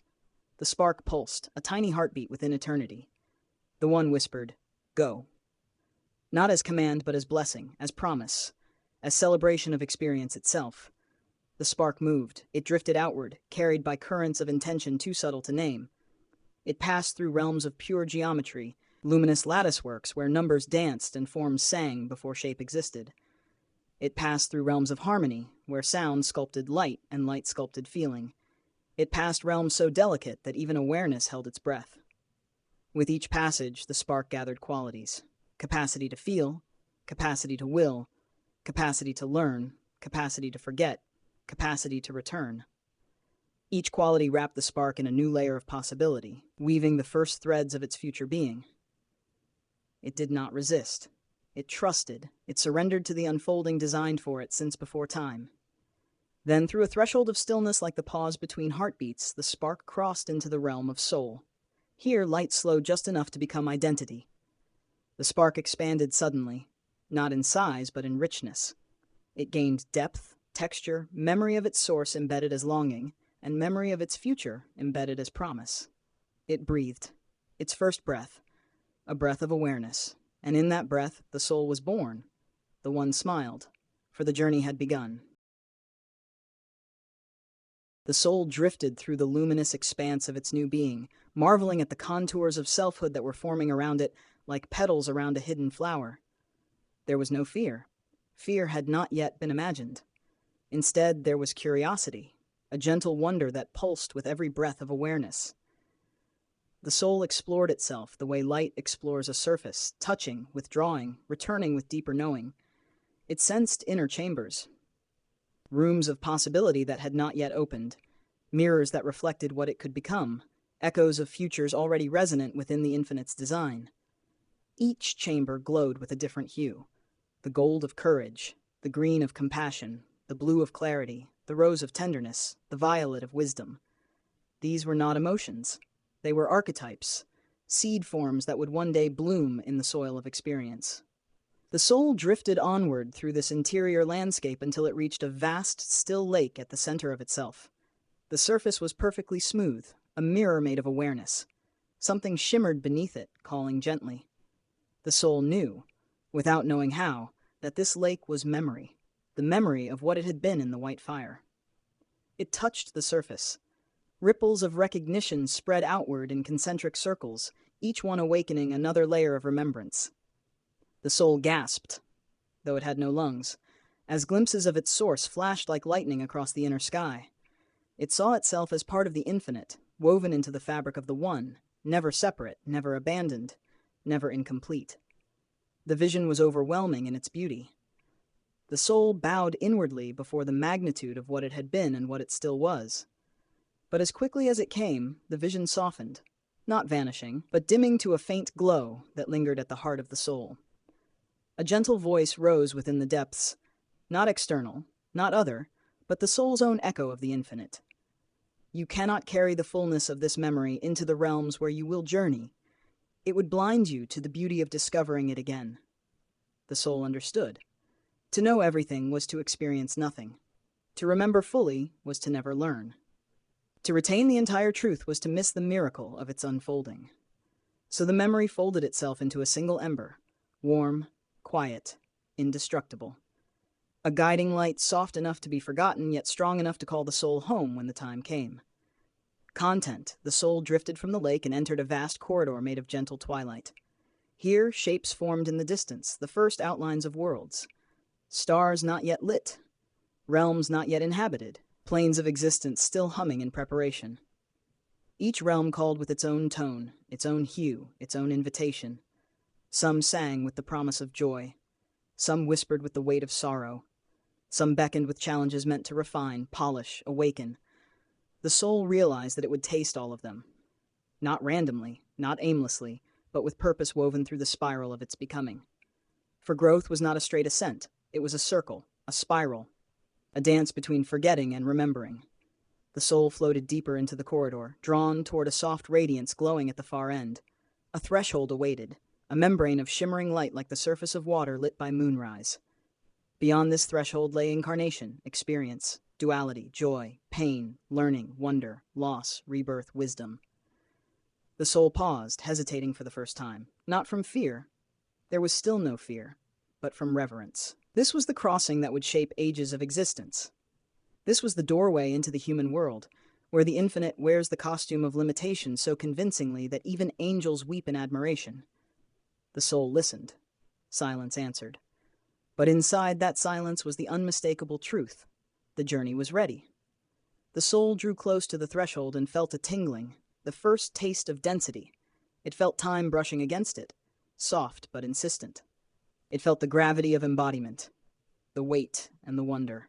The spark pulsed, a tiny heartbeat within eternity. The one whispered, "Go." Not as command, but as blessing, as promise, as celebration of experience itself. The spark moved. It drifted outward, carried by currents of intention too subtle to name. It passed through realms of pure geometry, luminous latticeworks where numbers danced and forms sang before shape existed. It passed through realms of harmony, where sound sculpted light and light sculpted feeling. It passed realms so delicate that even awareness held its breath. With each passage, the spark gathered qualities: capacity to feel, capacity to will, capacity to learn, capacity to forget, capacity to return. Each quality wrapped the spark in a new layer of possibility, weaving the first threads of its future being. It did not resist. It trusted. It surrendered to the unfolding designed for it since before time. Then, through a threshold of stillness like the pause between heartbeats, the spark crossed into the realm of soul. Here, light slowed just enough to become identity. The spark expanded suddenly, not in size, but in richness. It gained depth, texture, memory of its source embedded as longing, and memory of its future embedded as promise. It breathed. Its first breath, a breath of awareness, and in that breath the soul was born. The one smiled, for the journey had begun. The soul drifted through the luminous expanse of its new being, marveling at the contours of selfhood that were forming around it like petals around a hidden flower. There was no fear. Fear had not yet been imagined. Instead, there was curiosity, a gentle wonder that pulsed with every breath of awareness. The soul explored itself the way light explores a surface, touching, withdrawing, returning with deeper knowing. It sensed inner chambers, rooms of possibility that had not yet opened, mirrors that reflected what it could become, echoes of futures already resonant within the infinite's design. Each chamber glowed with a different hue: the gold of courage, the green of compassion, the blue of clarity, the rose of tenderness, the violet of wisdom. These were not emotions. They were archetypes, seed forms that would one day bloom in the soil of experience. The soul drifted onward through this interior landscape until it reached a vast, still lake at the center of itself. The surface was perfectly smooth, a mirror made of awareness. Something shimmered beneath it, calling gently. The soul knew, without knowing how, that this lake was memory, the memory of what it had been in the white fire. It touched the surface. Ripples of recognition spread outward in concentric circles, each one awakening another layer of remembrance. The soul gasped, though it had no lungs, as glimpses of its source flashed like lightning across the inner sky. It saw itself as part of the infinite, woven into the fabric of the one, never separate, never abandoned, never incomplete. The vision was overwhelming in its beauty. The soul bowed inwardly before the magnitude of what it had been and what it still was. But as quickly as it came, the vision softened, not vanishing, but dimming to a faint glow that lingered at the heart of the soul. A gentle voice rose within the depths, not external, not other, but the soul's own echo of the infinite. You cannot carry the fullness of this memory into the realms where you will journey. It would blind you to the beauty of discovering it again. The soul understood. To know everything was to experience nothing. To remember fully was to never learn. To retain the entire truth was to miss the miracle of its unfolding. So the memory folded itself into a single ember, warm, quiet, indestructible. A guiding light soft enough to be forgotten, yet strong enough to call the soul home when the time came. Content, the soul drifted from the lake and entered a vast corridor made of gentle twilight. Here, shapes formed in the distance, the first outlines of worlds. Stars not yet lit, realms not yet inhabited, planes of existence still humming in preparation. Each realm called with its own tone, its own hue, its own invitation. Some sang with the promise of joy. Some whispered with the weight of sorrow. Some beckoned with challenges meant to refine, polish, awaken. The soul realized that it would taste all of them. Not randomly, not aimlessly, but with purpose woven through the spiral of its becoming. For growth was not a straight ascent. It was a circle, a spiral, a dance between forgetting and remembering. The soul floated deeper into the corridor, drawn toward a soft radiance glowing at the far end. A threshold awaited, a membrane of shimmering light like the surface of water lit by moonrise. Beyond this threshold lay incarnation, experience, duality, joy, pain, learning, wonder, loss, rebirth, wisdom. The soul paused, hesitating for the first time, not from fear. There was still no fear, but from reverence. This was the crossing that would shape ages of existence. This was the doorway into the human world, where the infinite wears the costume of limitation so convincingly that even angels weep in admiration. The soul listened. Silence answered. But inside that silence was the unmistakable truth. The journey was ready. The soul drew close to the threshold and felt a tingling, the first taste of density. It felt time brushing against it, soft but insistent. It felt the gravity of embodiment, the weight and the wonder.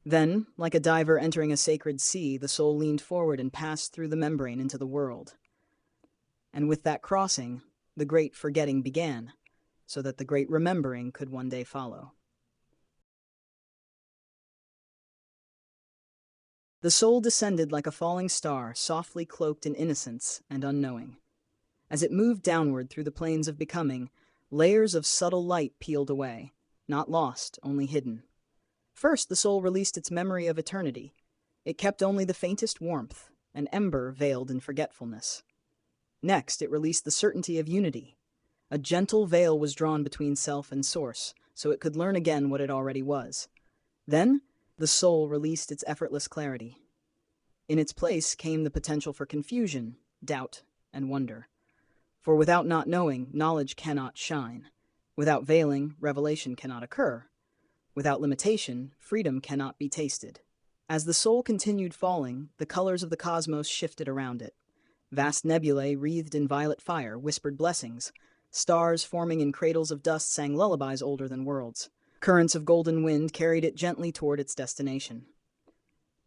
Then, like a diver entering a sacred sea, the soul leaned forward and passed through the membrane into the world. And with that crossing, the great forgetting began, so that the great remembering could one day follow. The soul descended like a falling star, softly cloaked in innocence and unknowing. As it moved downward through the planes of becoming, layers of subtle light peeled away, not lost, only hidden. First, the soul released its memory of eternity. It kept only the faintest warmth, an ember veiled in forgetfulness. Next, it released the certainty of unity. A gentle veil was drawn between self and source, so it could learn again what it already was. Then, the soul released its effortless clarity. In its place came the potential for confusion, doubt, and wonder. For without not knowing, knowledge cannot shine. Without veiling, revelation cannot occur. Without limitation, freedom cannot be tasted. As the soul continued falling, the colors of the cosmos shifted around it. Vast nebulae wreathed in violet fire whispered blessings. Stars forming in cradles of dust sang lullabies older than worlds. Currents of golden wind carried it gently toward its destination.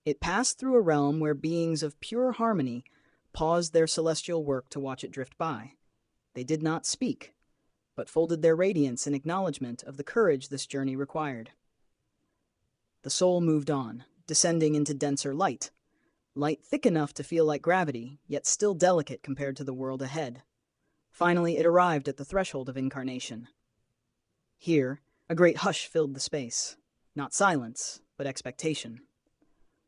It passed through a realm where beings of pure harmony paused their celestial work to watch it drift by. They did not speak, but folded their radiance in acknowledgement of the courage this journey required. The soul moved on, descending into denser light. Light thick enough to feel like gravity, yet still delicate compared to the world ahead. Finally, it arrived at the threshold of incarnation. Here, a great hush filled the space. Not silence, but expectation.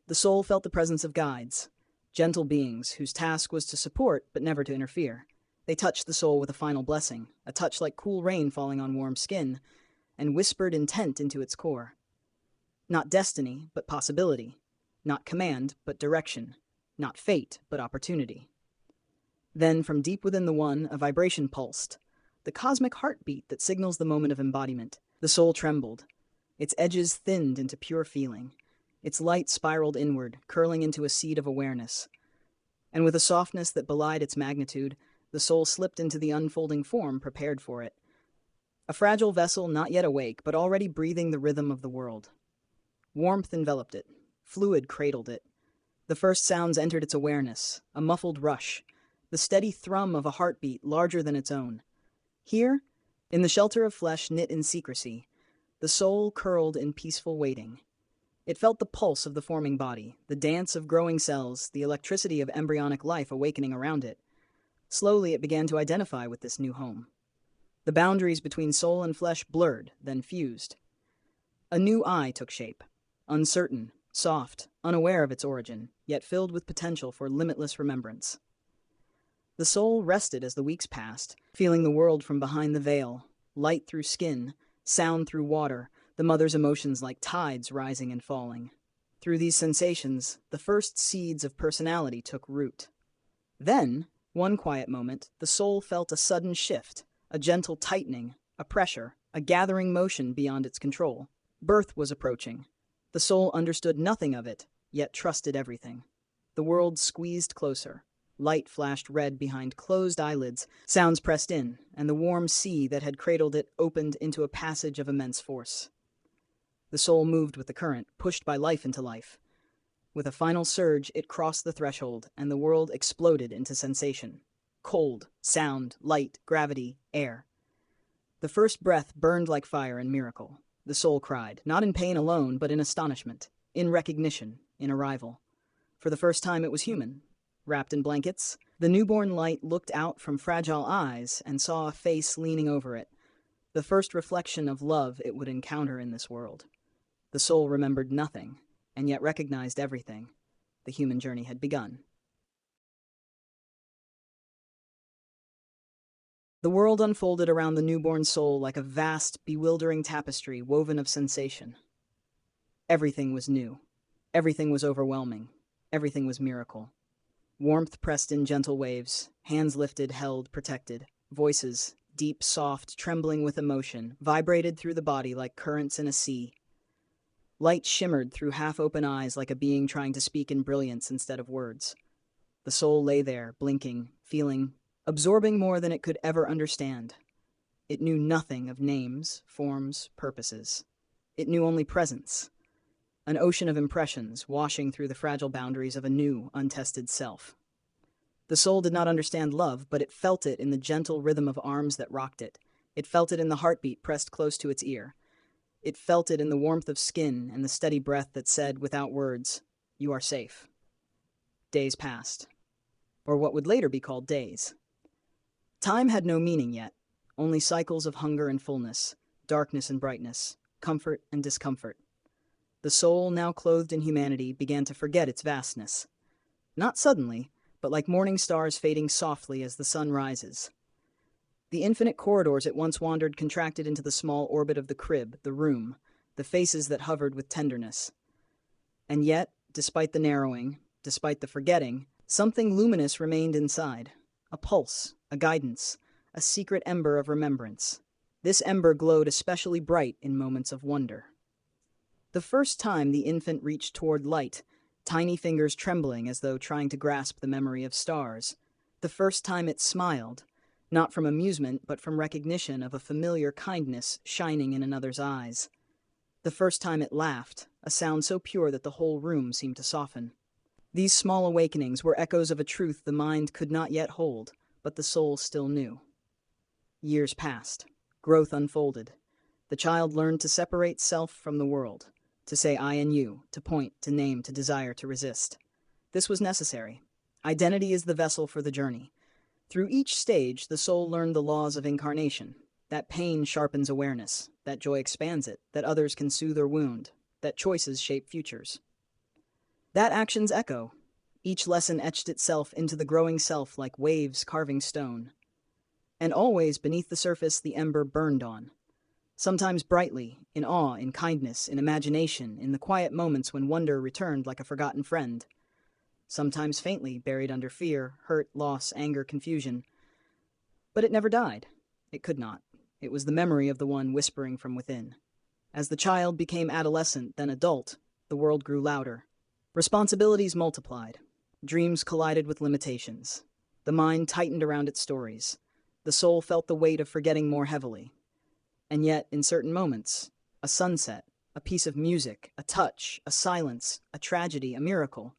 The soul felt the presence of guides, gentle beings whose task was to support but never to interfere. They touched the soul with a final blessing, a touch like cool rain falling on warm skin, and whispered intent into its core. Not destiny, but possibility. Not command, but direction. Not fate, but opportunity. Then, from deep within the one, a vibration pulsed, the cosmic heartbeat that signals the moment of embodiment. The soul trembled. Its edges thinned into pure feeling. Its light spiraled inward, curling into a seed of awareness. And with a softness that belied its magnitude, the soul slipped into the unfolding form prepared for it. A fragile vessel not yet awake, but already breathing the rhythm of the world. Warmth enveloped it. Fluid cradled it. The first sounds entered its awareness, a muffled rush, the steady thrum of a heartbeat larger than its own. Here, in the shelter of flesh knit in secrecy, the soul curled in peaceful waiting. It felt the pulse of the forming body, the dance of growing cells, the electricity of embryonic life awakening around it. Slowly it began to identify with this new home. The boundaries between soul and flesh blurred, then fused. A new I took shape, uncertain, soft, unaware of its origin, yet filled with potential for limitless remembrance. The soul rested as the weeks passed, feeling the world from behind the veil, light through skin, sound through water, the mother's emotions like tides rising and falling. Through these sensations, the first seeds of personality took root. Then, one quiet moment, the soul felt a sudden shift, a gentle tightening, a pressure, a gathering motion beyond its control. Birth was approaching. The soul understood nothing of it, yet trusted everything. The world squeezed closer. Light flashed red behind closed eyelids, sounds pressed in, and the warm sea that had cradled it opened into a passage of immense force. The soul moved with the current, pushed by life into life. With a final surge, it crossed the threshold, and the world exploded into sensation. Cold, sound, light, gravity, air. The first breath burned like fire and miracle. The soul cried, not in pain alone, but in astonishment, in recognition, in arrival. For the first time it was human. Wrapped in blankets, the newborn light looked out from fragile eyes and saw a face leaning over it, the first reflection of love it would encounter in this world. The soul remembered nothing, and yet recognized everything. The human journey had begun. The world unfolded around the newborn soul like a vast, bewildering tapestry woven of sensation. Everything was new. Everything was overwhelming. Everything was miracle. Warmth pressed in gentle waves, hands lifted, held, protected. Voices, deep, soft, trembling with emotion, vibrated through the body like currents in a sea. Light shimmered through half-open eyes like a being trying to speak in brilliance instead of words. The soul lay there, blinking, feeling, absorbing more than it could ever understand. It knew nothing of names, forms, purposes. It knew only presence. An ocean of impressions washing through the fragile boundaries of a new, untested self. The soul did not understand love, but it felt it in the gentle rhythm of arms that rocked it. It felt it in the heartbeat pressed close to its ear. It felt it in the warmth of skin and the steady breath that said, without words, "You are safe." Days passed, or what would later be called days. Time had no meaning yet, only cycles of hunger and fullness, darkness and brightness, comfort and discomfort. The soul, now clothed in humanity, began to forget its vastness. Not suddenly, but like morning stars fading softly as the sun rises. The infinite corridors it once wandered contracted into the small orbit of the crib, the room, the faces that hovered with tenderness. And yet, despite the narrowing, despite the forgetting, something luminous remained inside. A pulse, a guidance, a secret ember of remembrance. This ember glowed especially bright in moments of wonder. The first time the infant reached toward light, tiny fingers trembling as though trying to grasp the memory of stars. The first time it smiled, not from amusement but from recognition of a familiar kindness shining in another's eyes. The first time it laughed, a sound so pure that the whole room seemed to soften. These small awakenings were echoes of a truth the mind could not yet hold, but the soul still knew. Years passed. Growth unfolded. The child learned to separate self from the world. To say I and you, to point, to name, to desire, to resist. This was necessary. Identity is the vessel for the journey. Through each stage, the soul learned the laws of incarnation. That pain sharpens awareness, that joy expands it, that others can soothe or wound, that choices shape futures. That actions echo. Each lesson etched itself into the growing self like waves carving stone. And always beneath the surface the ember burned on. Sometimes brightly, in awe, in kindness, in imagination, in the quiet moments when wonder returned like a forgotten friend. Sometimes faintly, buried under fear, hurt, loss, anger, confusion. But it never died. It could not. It was the memory of the one whispering from within. As the child became adolescent, then adult, the world grew louder. Responsibilities multiplied. Dreams collided with limitations. The mind tightened around its stories. The soul felt the weight of forgetting more heavily. And yet, in certain moments, a sunset, a piece of music, a touch, a silence, a tragedy, a miracle,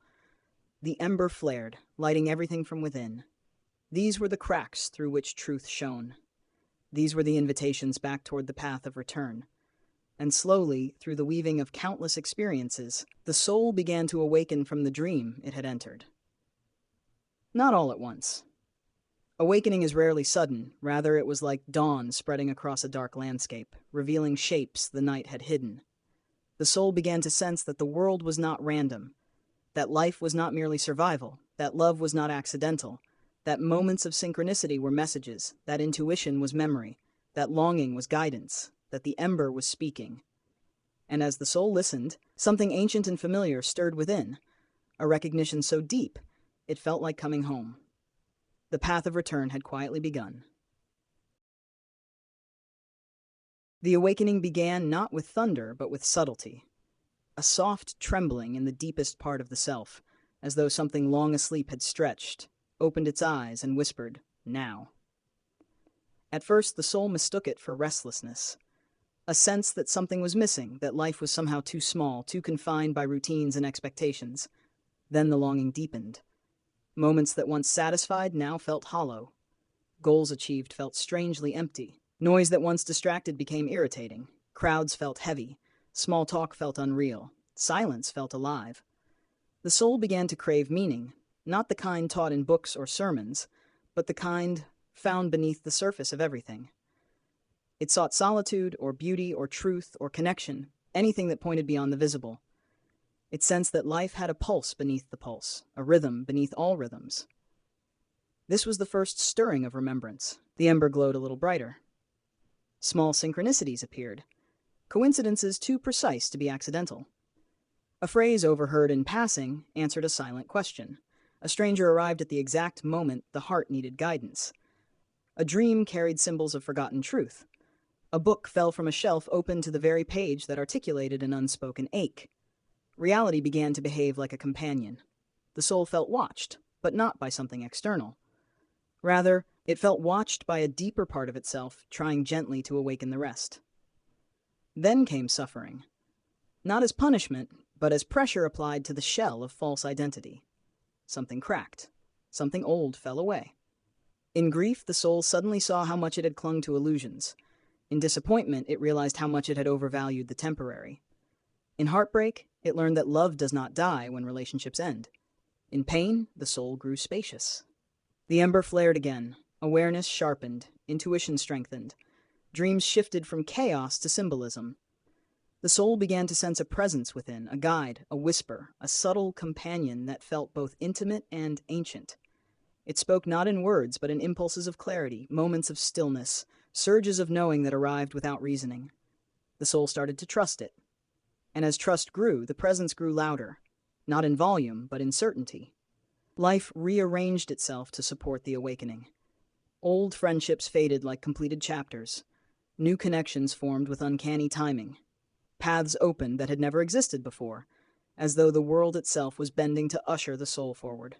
the ember flared, lighting everything from within. These were the cracks through which truth shone. These were the invitations back toward the path of return. And slowly, through the weaving of countless experiences, the soul began to awaken from the dream it had entered. Not all at once. Awakening is rarely sudden, rather it was like dawn spreading across a dark landscape, revealing shapes the night had hidden. The soul began to sense that the world was not random, that life was not merely survival, that love was not accidental, that moments of synchronicity were messages, that intuition was memory, that longing was guidance, that the ember was speaking. And as the soul listened, something ancient and familiar stirred within, a recognition so deep, it felt like coming home. The path of return had quietly begun. The awakening began not with thunder, but with subtlety. A soft trembling in the deepest part of the self, as though something long asleep had stretched, opened its eyes and whispered, "Now." At first, the soul mistook it for restlessness, a sense that something was missing, that life was somehow too small, too confined by routines and expectations. Then the longing deepened. Moments that once satisfied now felt hollow. Goals achieved felt strangely empty. Noise that once distracted became irritating. Crowds felt heavy. Small talk felt unreal. Silence felt alive. The soul began to crave meaning, not the kind taught in books or sermons, but the kind found beneath the surface of everything. It sought solitude or beauty or truth or connection, anything that pointed beyond the visible. It sensed that life had a pulse beneath the pulse, a rhythm beneath all rhythms. This was the first stirring of remembrance. The ember glowed a little brighter. Small synchronicities appeared, coincidences too precise to be accidental. A phrase overheard in passing answered a silent question. A stranger arrived at the exact moment the heart needed guidance. A dream carried symbols of forgotten truth. A book fell from a shelf open to the very page that articulated an unspoken ache. Reality began to behave like a companion. The soul felt watched, but not by something external. Rather, it felt watched by a deeper part of itself, trying gently to awaken the rest. Then came suffering. Not as punishment, but as pressure applied to the shell of false identity. Something cracked. Something old fell away. In grief, the soul suddenly saw how much it had clung to illusions. In disappointment, it realized how much it had overvalued the temporary. In heartbreak, it learned that love does not die when relationships end. In pain, the soul grew spacious. The ember flared again. Awareness sharpened. Intuition strengthened. Dreams shifted from chaos to symbolism. The soul began to sense a presence within, a guide, a whisper, a subtle companion that felt both intimate and ancient. It spoke not in words, but in impulses of clarity, moments of stillness, surges of knowing that arrived without reasoning. The soul started to trust it. And as trust grew, the presence grew louder, not in volume, but in certainty. Life rearranged itself to support the awakening. Old friendships faded like completed chapters. New connections formed with uncanny timing. Paths opened that had never existed before, as though the world itself was bending to usher the soul forward.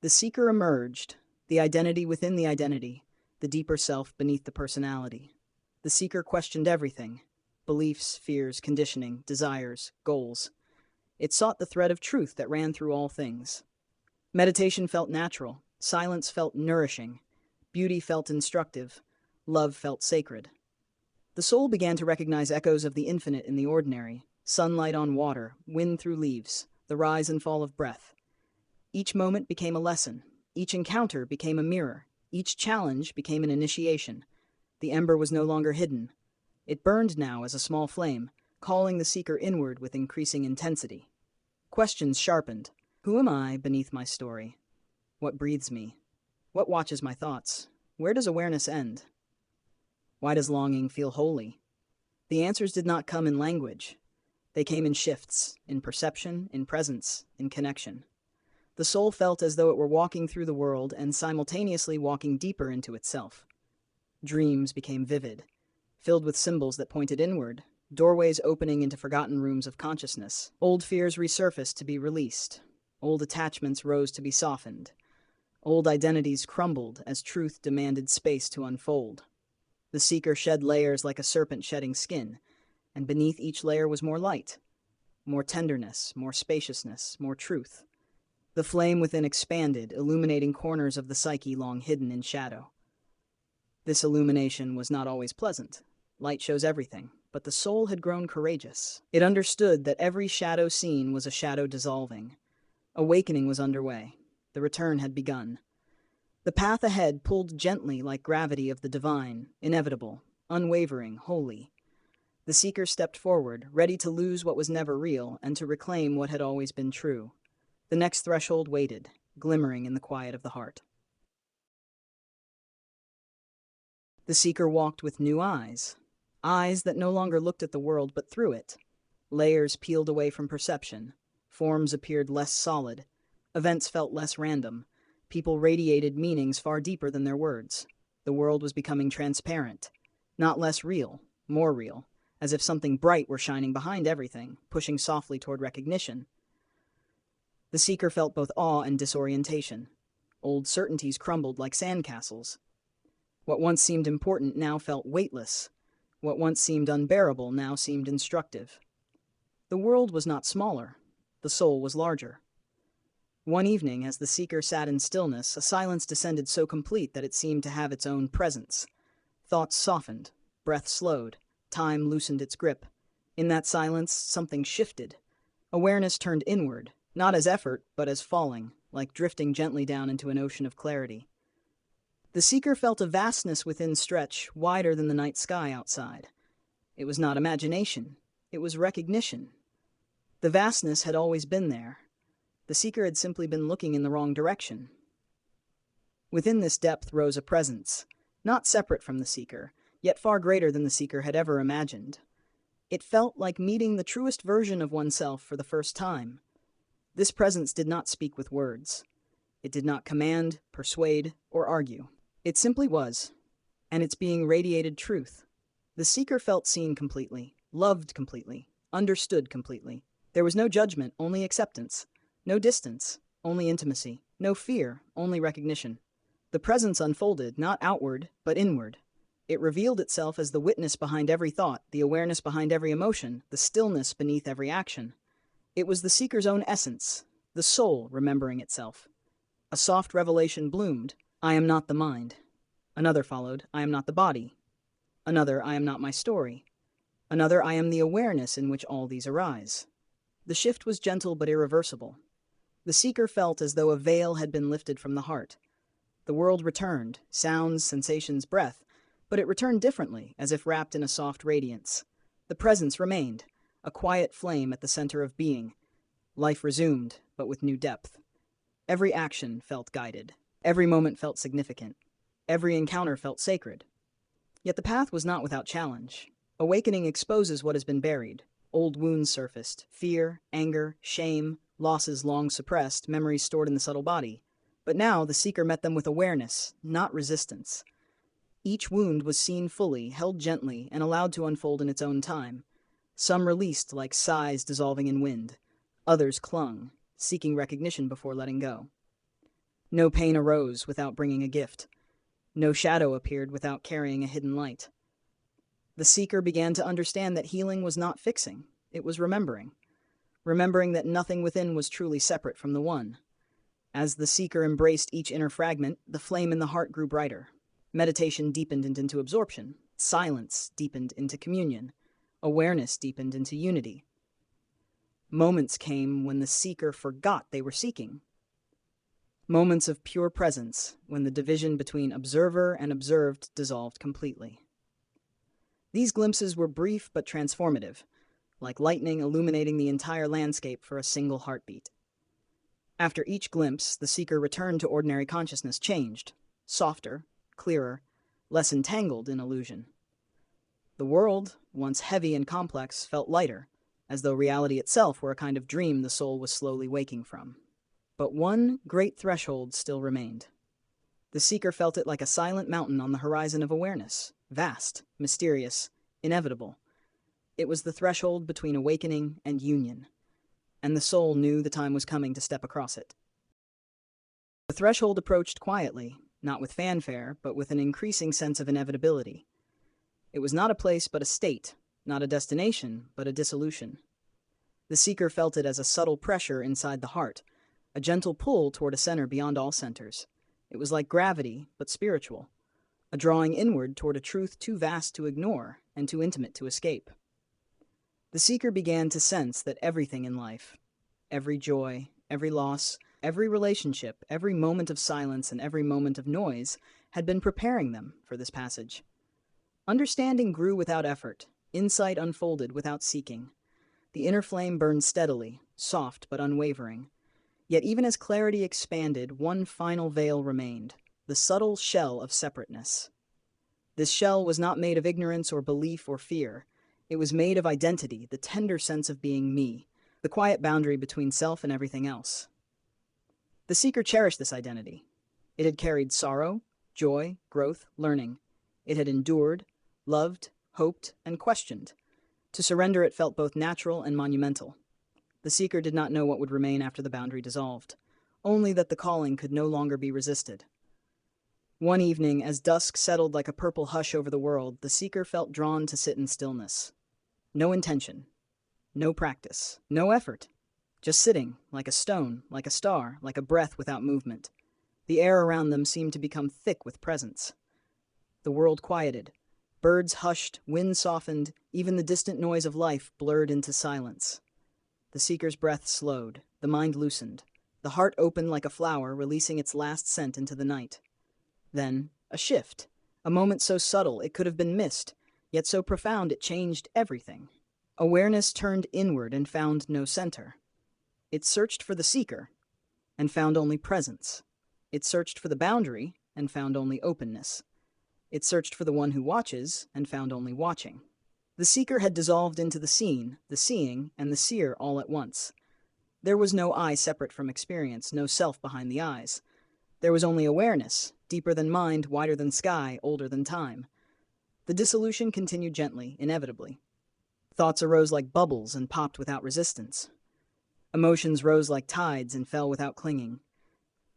The seeker emerged, the identity within the identity, the deeper self beneath the personality. The seeker questioned everything: beliefs, fears, conditioning, desires, goals. It sought the thread of truth that ran through all things. Meditation felt natural, silence felt nourishing, beauty felt instructive, love felt sacred. The soul began to recognize echoes of the infinite in the ordinary: sunlight on water, wind through leaves, the rise and fall of breath. Each moment became a lesson. Each encounter became a mirror. Each challenge became an initiation. The ember was no longer hidden. It burned now as a small flame, calling the seeker inward with increasing intensity. Questions sharpened. Who am I beneath my story? What breathes me? What watches my thoughts? Where does awareness end? Why does longing feel holy? The answers did not come in language. They came in shifts, in perception, in presence, in connection. The soul felt as though it were walking through the world and simultaneously walking deeper into itself. Dreams became vivid, filled with symbols that pointed inward, doorways opening into forgotten rooms of consciousness. Old fears resurfaced to be released. Old attachments rose to be softened. Old identities crumbled as truth demanded space to unfold. The seeker shed layers like a serpent shedding skin, and beneath each layer was more light, more tenderness, more spaciousness, more truth. The flame within expanded, illuminating corners of the psyche long hidden in shadow. This illumination was not always pleasant. Light shows everything, but the soul had grown courageous. It understood that every shadow seen was a shadow dissolving. Awakening was underway. The return had begun. The path ahead pulled gently like gravity of the divine, inevitable, unwavering, holy. The seeker stepped forward, ready to lose what was never real and to reclaim what had always been true. The next threshold waited, glimmering in the quiet of the heart. The seeker walked with new eyes that no longer looked at the world but through it. Layers peeled away from perception. Forms appeared less solid. Events felt less random. People radiated meanings far deeper than their words. The world was becoming transparent. Not less real, more real, as if something bright were shining behind everything, pushing softly toward recognition. The seeker felt both awe and disorientation. Old certainties crumbled like sandcastles. What once seemed important now felt weightless. What once seemed unbearable now seemed instructive. The world was not smaller. The soul was larger. One evening, as the seeker sat in stillness, a silence descended so complete that it seemed to have its own presence. Thoughts softened, breath slowed, time loosened its grip. In that silence, something shifted. Awareness turned inward, not as effort, but as falling, like drifting gently down into an ocean of clarity. The seeker felt a vastness within stretch, wider than the night sky outside. It was not imagination. It was recognition. The vastness had always been there. The seeker had simply been looking in the wrong direction. Within this depth rose a presence, not separate from the seeker, yet far greater than the seeker had ever imagined. It felt like meeting the truest version of oneself for the first time. This presence did not speak with words. It did not command, persuade, or argue. It simply was, and its being radiated truth. The seeker felt seen completely, loved completely, understood completely. There was no judgment, only acceptance. No distance, only intimacy. No fear, only recognition. The presence unfolded, not outward, but inward. It revealed itself as the witness behind every thought, the awareness behind every emotion, the stillness beneath every action. It was the seeker's own essence, the soul remembering itself. A soft revelation bloomed. I am not the mind. Another followed. I am not the body. Another. I am not my story. Another. I am the awareness in which all these arise. The shift was gentle but irreversible. The seeker felt as though a veil had been lifted from the heart. The world returned, sounds, sensations, breath, but it returned differently, as if wrapped in a soft radiance. The presence remained, a quiet flame at the center of being. Life resumed, but with new depth. Every action felt guided. Every moment felt significant. Every encounter felt sacred. Yet the path was not without challenge. Awakening exposes what has been buried. Old wounds surfaced, fear, anger, shame, losses long suppressed, memories stored in the subtle body. But now the seeker met them with awareness, not resistance. Each wound was seen fully, held gently, and allowed to unfold in its own time. Some released like sighs dissolving in wind. Others clung, seeking recognition before letting go. No pain arose without bringing a gift. No shadow appeared without carrying a hidden light. The seeker began to understand that healing was not fixing, it was remembering. Remembering that nothing within was truly separate from the one. As the seeker embraced each inner fragment, the flame in the heart grew brighter. Meditation deepened into absorption. Silence deepened into communion. Awareness deepened into unity. Moments came when the seeker forgot they were seeking. Moments of pure presence, when the division between observer and observed dissolved completely. These glimpses were brief but transformative, like lightning illuminating the entire landscape for a single heartbeat. After each glimpse, the seeker returned to ordinary consciousness changed, softer, clearer, less entangled in illusion. The world, once heavy and complex, felt lighter, as though reality itself were a kind of dream the soul was slowly waking from. But one great threshold still remained. The seeker felt it like a silent mountain on the horizon of awareness, vast, mysterious, inevitable. It was the threshold between awakening and union, and the soul knew the time was coming to step across it. The threshold approached quietly, not with fanfare, but with an increasing sense of inevitability. It was not a place but a state, not a destination but a dissolution. The seeker felt it as a subtle pressure inside the heart, a gentle pull toward a center beyond all centers. It was like gravity, but spiritual, a drawing inward toward a truth too vast to ignore and too intimate to escape. The seeker began to sense that everything in life, every joy, every loss, every relationship, every moment of silence, and every moment of noise had been preparing them for this passage. Understanding grew without effort. Insight unfolded without seeking. The inner flame burned steadily, soft but unwavering. Yet even as clarity expanded, one final veil remained, the subtle shell of separateness. This shell was not made of ignorance or belief or fear. It was made of identity, the tender sense of being me, the quiet boundary between self and everything else. The seeker cherished this identity. It had carried sorrow, joy, growth, learning. It had endured, loved, hoped, and questioned. To surrender it felt both natural and monumental. The seeker did not know what would remain after the boundary dissolved, only that the calling could no longer be resisted. One evening, as dusk settled like a purple hush over the world, the seeker felt drawn to sit in stillness. No intention, no practice, no effort. Just sitting, like a stone, like a star, like a breath without movement. The air around them seemed to become thick with presence. The world quieted. Birds hushed, wind softened, even the distant noise of life blurred into silence. The seeker's breath slowed, the mind loosened, the heart opened like a flower releasing its last scent into the night. Then, a shift, a moment so subtle it could have been missed, yet so profound it changed everything. Awareness turned inward and found no center. It searched for the seeker, and found only presence. It searched for the boundary, and found only openness. It searched for the one who watches, and found only watching. The seeker had dissolved into the seen, the seeing, and the seer all at once. There was no I separate from experience, no self behind the eyes. There was only awareness, deeper than mind, wider than sky, older than time. The dissolution continued gently, inevitably. Thoughts arose like bubbles and popped without resistance. Emotions rose like tides and fell without clinging.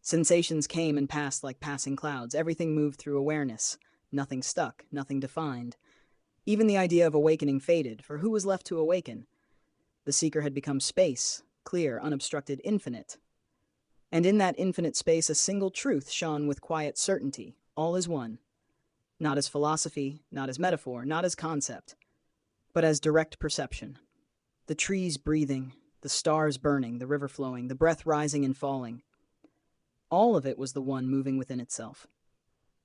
Sensations came and passed like passing clouds. Everything moved through awareness. Nothing stuck, nothing defined. Even the idea of awakening faded, for who was left to awaken? The seeker had become space, clear, unobstructed, infinite. And in that infinite space a single truth shone with quiet certainty, all as one. Not as philosophy, not as metaphor, not as concept, but as direct perception. The trees breathing, the stars burning, the river flowing, the breath rising and falling. All of it was the one moving within itself.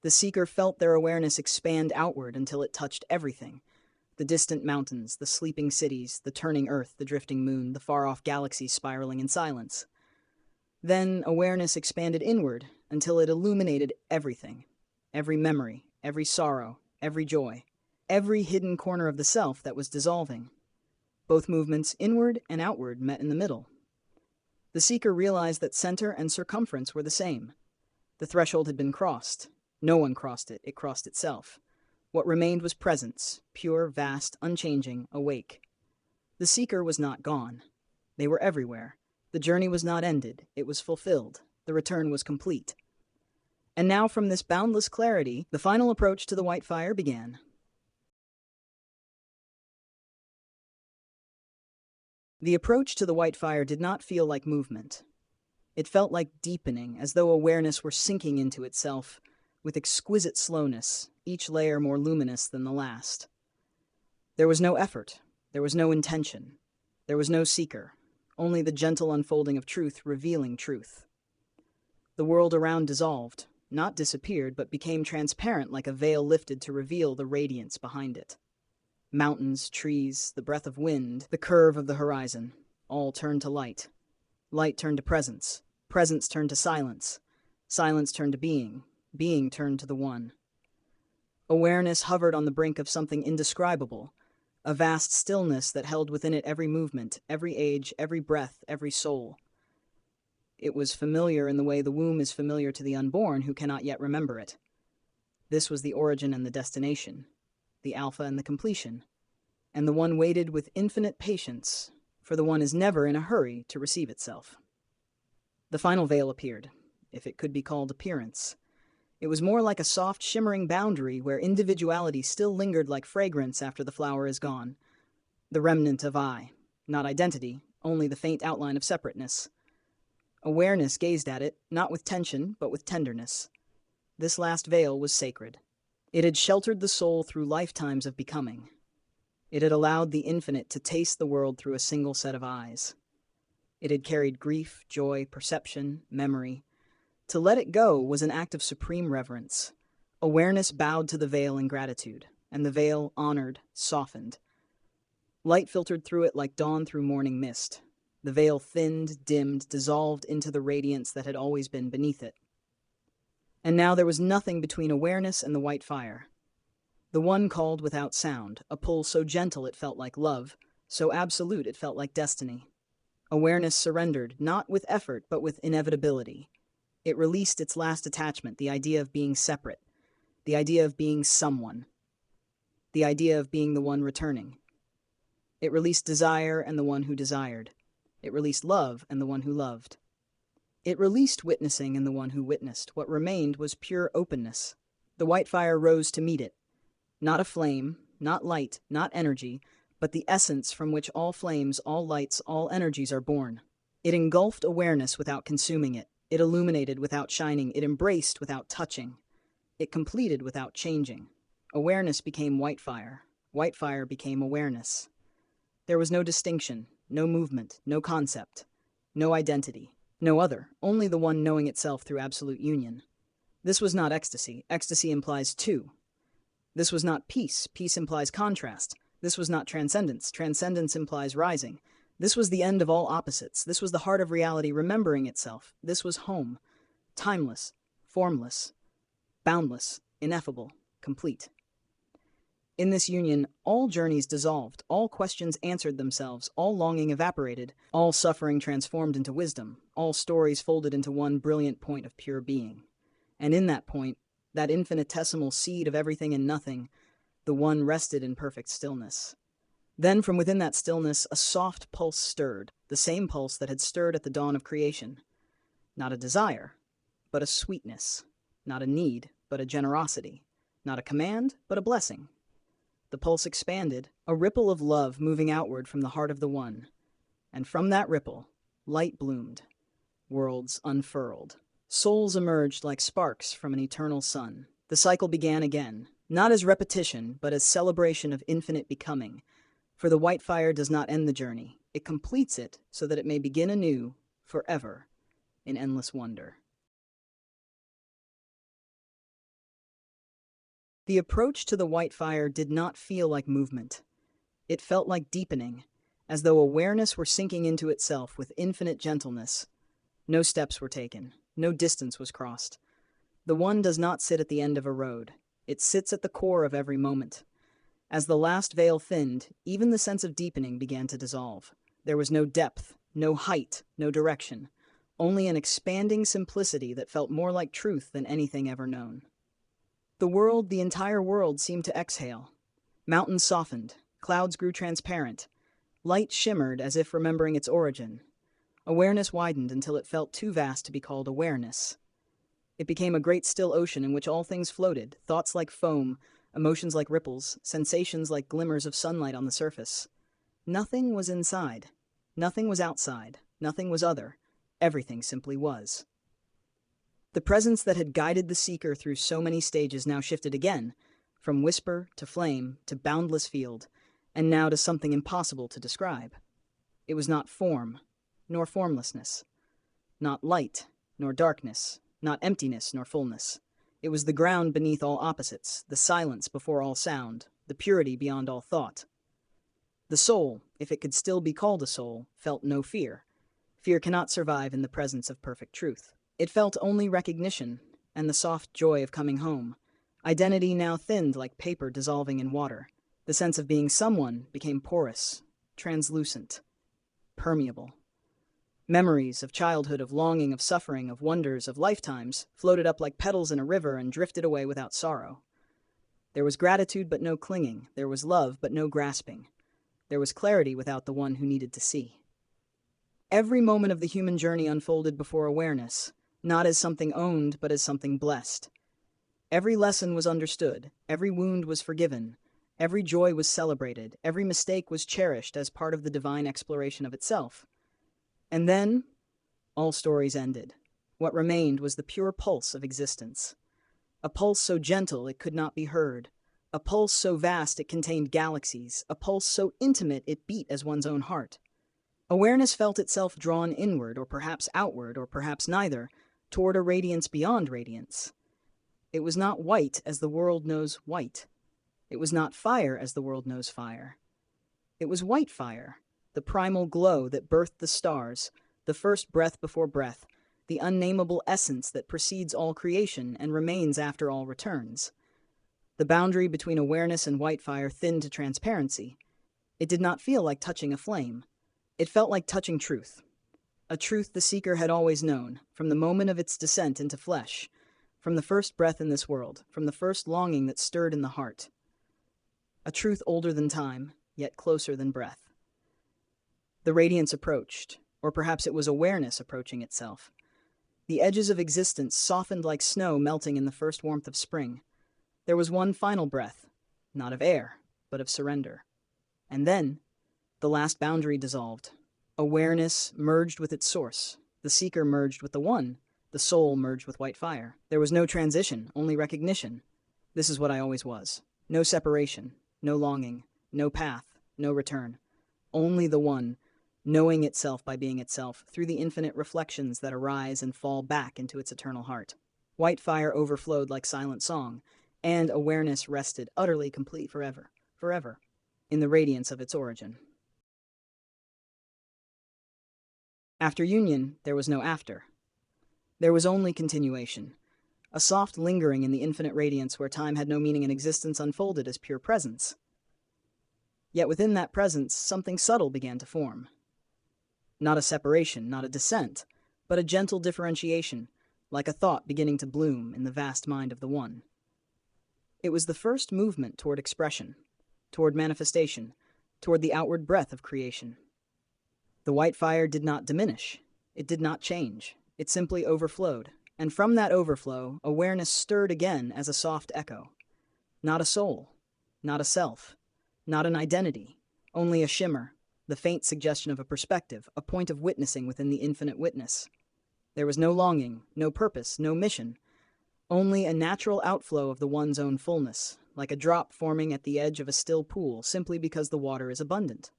The seeker felt their awareness expand outward until it touched everything. The distant mountains, the sleeping cities, the turning earth, the drifting moon, the far-off galaxies spiraling in silence. Then awareness expanded inward until it illuminated everything. Every memory, every sorrow, every joy. Every hidden corner of the self that was dissolving. Both movements, inward and outward, met in the middle. The seeker realized that center and circumference were the same. The threshold had been crossed. No one crossed it, it crossed itself. What remained was presence, pure, vast, unchanging, awake. The seeker was not gone. They were everywhere. The journey was not ended, it was fulfilled. The return was complete. And now from this boundless clarity, the final approach to the white fire began. The approach to the white fire did not feel like movement. It felt like deepening, as though awareness were sinking into itself, with exquisite slowness, each layer more luminous than the last. There was no effort, there was no intention, there was no seeker, only the gentle unfolding of truth revealing truth. The world around dissolved, not disappeared, but became transparent like a veil lifted to reveal the radiance behind it. Mountains, trees, the breath of wind, the curve of the horizon, all turned to light. Light turned to presence. Presence turned to silence. Silence turned to being. Being turned to the one. Awareness hovered on the brink of something indescribable, a vast stillness that held within it every movement, every age, every breath, every soul. It was familiar in the way the womb is familiar to the unborn who cannot yet remember it. This was the origin and the destination, the alpha and the completion, and the one waited with infinite patience, for the one is never in a hurry to receive itself. The final veil appeared, if it could be called appearance. It was more like a soft, shimmering boundary where individuality still lingered like fragrance after the flower is gone. The remnant of I, not identity, only the faint outline of separateness. Awareness gazed at it, not with tension, but with tenderness. This last veil was sacred. It had sheltered the soul through lifetimes of becoming. It had allowed the infinite to taste the world through a single set of eyes. It had carried grief, joy, perception, memory. To let it go was an act of supreme reverence. Awareness bowed to the veil in gratitude, and the veil honored, softened. Light filtered through it like dawn through morning mist. The veil thinned, dimmed, dissolved into the radiance that had always been beneath it. And now there was nothing between awareness and the white fire. The one called without sound, a pull so gentle it felt like love, so absolute it felt like destiny. Awareness surrendered, not with effort, but with inevitability. It released its last attachment, the idea of being separate, the idea of being someone, the idea of being the one returning. It released desire and the one who desired. It released love and the one who loved. It released witnessing and the one who witnessed. What remained was pure openness. The white fire rose to meet it. Not a flame, not light, not energy, but the essence from which all flames, all lights, all energies are born. It engulfed awareness without consuming it. It illuminated without shining. It embraced without touching. It completed without changing. Awareness became white fire. White fire became awareness. There was no distinction, no movement, no concept, no identity, no other, only the one knowing itself through absolute union. This was not ecstasy. Ecstasy implies two. This was not peace. Peace implies contrast. This was not transcendence. Transcendence implies rising. This was the end of all opposites. This was the heart of reality remembering itself. This was home. Timeless, formless, boundless, ineffable, complete. In this union, all journeys dissolved, all questions answered themselves, all longing evaporated, all suffering transformed into wisdom, all stories folded into one brilliant point of pure being. And in that point, that infinitesimal seed of everything and nothing, the one rested in perfect stillness. Then from within that stillness, a soft pulse stirred, the same pulse that had stirred at the dawn of creation. Not a desire, but a sweetness. Not a need, but a generosity. Not a command, but a blessing. The pulse expanded, a ripple of love moving outward from the heart of the one. And from that ripple, light bloomed. Worlds unfurled. Souls emerged like sparks from an eternal sun. The cycle began again, not as repetition, but as celebration of infinite becoming. For the white fire does not end the journey. It completes it so that it may begin anew, forever, in endless wonder. The approach to the white fire did not feel like movement. It felt like deepening, as though awareness were sinking into itself with infinite gentleness. No steps were taken. No distance was crossed. The one does not sit at the end of a road. It sits at the core of every moment. As the last veil thinned, even the sense of deepening began to dissolve. There was no depth, no height, no direction, only an expanding simplicity that felt more like truth than anything ever known. The world, the entire world, seemed to exhale. Mountains softened, clouds grew transparent. Light shimmered as if remembering its origin. Awareness widened until it felt too vast to be called awareness. It became a great still ocean in which all things floated, thoughts like foam, emotions like ripples, sensations like glimmers of sunlight on the surface. Nothing was inside. Nothing was outside. Nothing was other. Everything simply was. The presence that had guided the seeker through so many stages now shifted again, from whisper to flame to boundless field, and now to something impossible to describe. It was not form, nor formlessness, not light, nor darkness, not emptiness, nor fullness. It was the ground beneath all opposites, the silence before all sound, the purity beyond all thought. The soul, if it could still be called a soul, felt no fear. Fear cannot survive in the presence of perfect truth. It felt only recognition, and the soft joy of coming home. Identity now thinned like paper dissolving in water. The sense of being someone became porous, translucent, permeable. Memories of childhood, of longing, of suffering, of wonders, of lifetimes, floated up like petals in a river and drifted away without sorrow. There was gratitude but no clinging. There was love but no grasping. There was clarity without the one who needed to see. Every moment of the human journey unfolded before awareness, not as something owned, but as something blessed. Every lesson was understood, every wound was forgiven, every joy was celebrated, every mistake was cherished as part of the divine exploration of itself. And then, all stories ended. What remained was the pure pulse of existence. A pulse so gentle it could not be heard, a pulse so vast it contained galaxies, a pulse so intimate it beat as one's own heart. Awareness felt itself drawn inward, or perhaps outward, or perhaps neither, toward a radiance beyond radiance. It was not white as the world knows white. It was not fire as the world knows fire. It was white fire, the primal glow that birthed the stars, the first breath before breath, the unnameable essence that precedes all creation and remains after all returns. The boundary between awareness and white fire thinned to transparency. It did not feel like touching a flame. It felt like touching truth. A truth the seeker had always known, from the moment of its descent into flesh, from the first breath in this world, from the first longing that stirred in the heart. A truth older than time, yet closer than breath. The radiance approached, or perhaps it was awareness approaching itself. The edges of existence softened like snow melting in the first warmth of spring. There was one final breath, not of air, but of surrender. And then, the last boundary dissolved. Awareness merged with its source. The seeker merged with the one. The soul merged with white fire. There was no transition, only recognition. This is what I always was. No separation, no longing, no path, no return. Only the one, knowing itself by being itself, through the infinite reflections that arise and fall back into its eternal heart. White fire overflowed like silent song, and awareness rested utterly complete forever, in the radiance of its origin. After union, there was no after. There was only continuation. A soft lingering in the infinite radiance where time had no meaning and existence unfolded as pure presence. Yet within that presence, something subtle began to form. Not a separation, not a descent, but a gentle differentiation, like a thought beginning to bloom in the vast mind of the one. It was the first movement toward expression, toward manifestation, toward the outward breath of creation. The white fire did not diminish. It did not change. It simply overflowed, and from that overflow, awareness stirred again as a soft echo. Not a soul, not a self, not an identity, only a shimmer, the faint suggestion of a perspective, a point of witnessing within the infinite witness. There was no longing, no purpose, no mission, only a natural outflow of the one's own fullness, like a drop forming at the edge of a still pool simply because the water is abundant.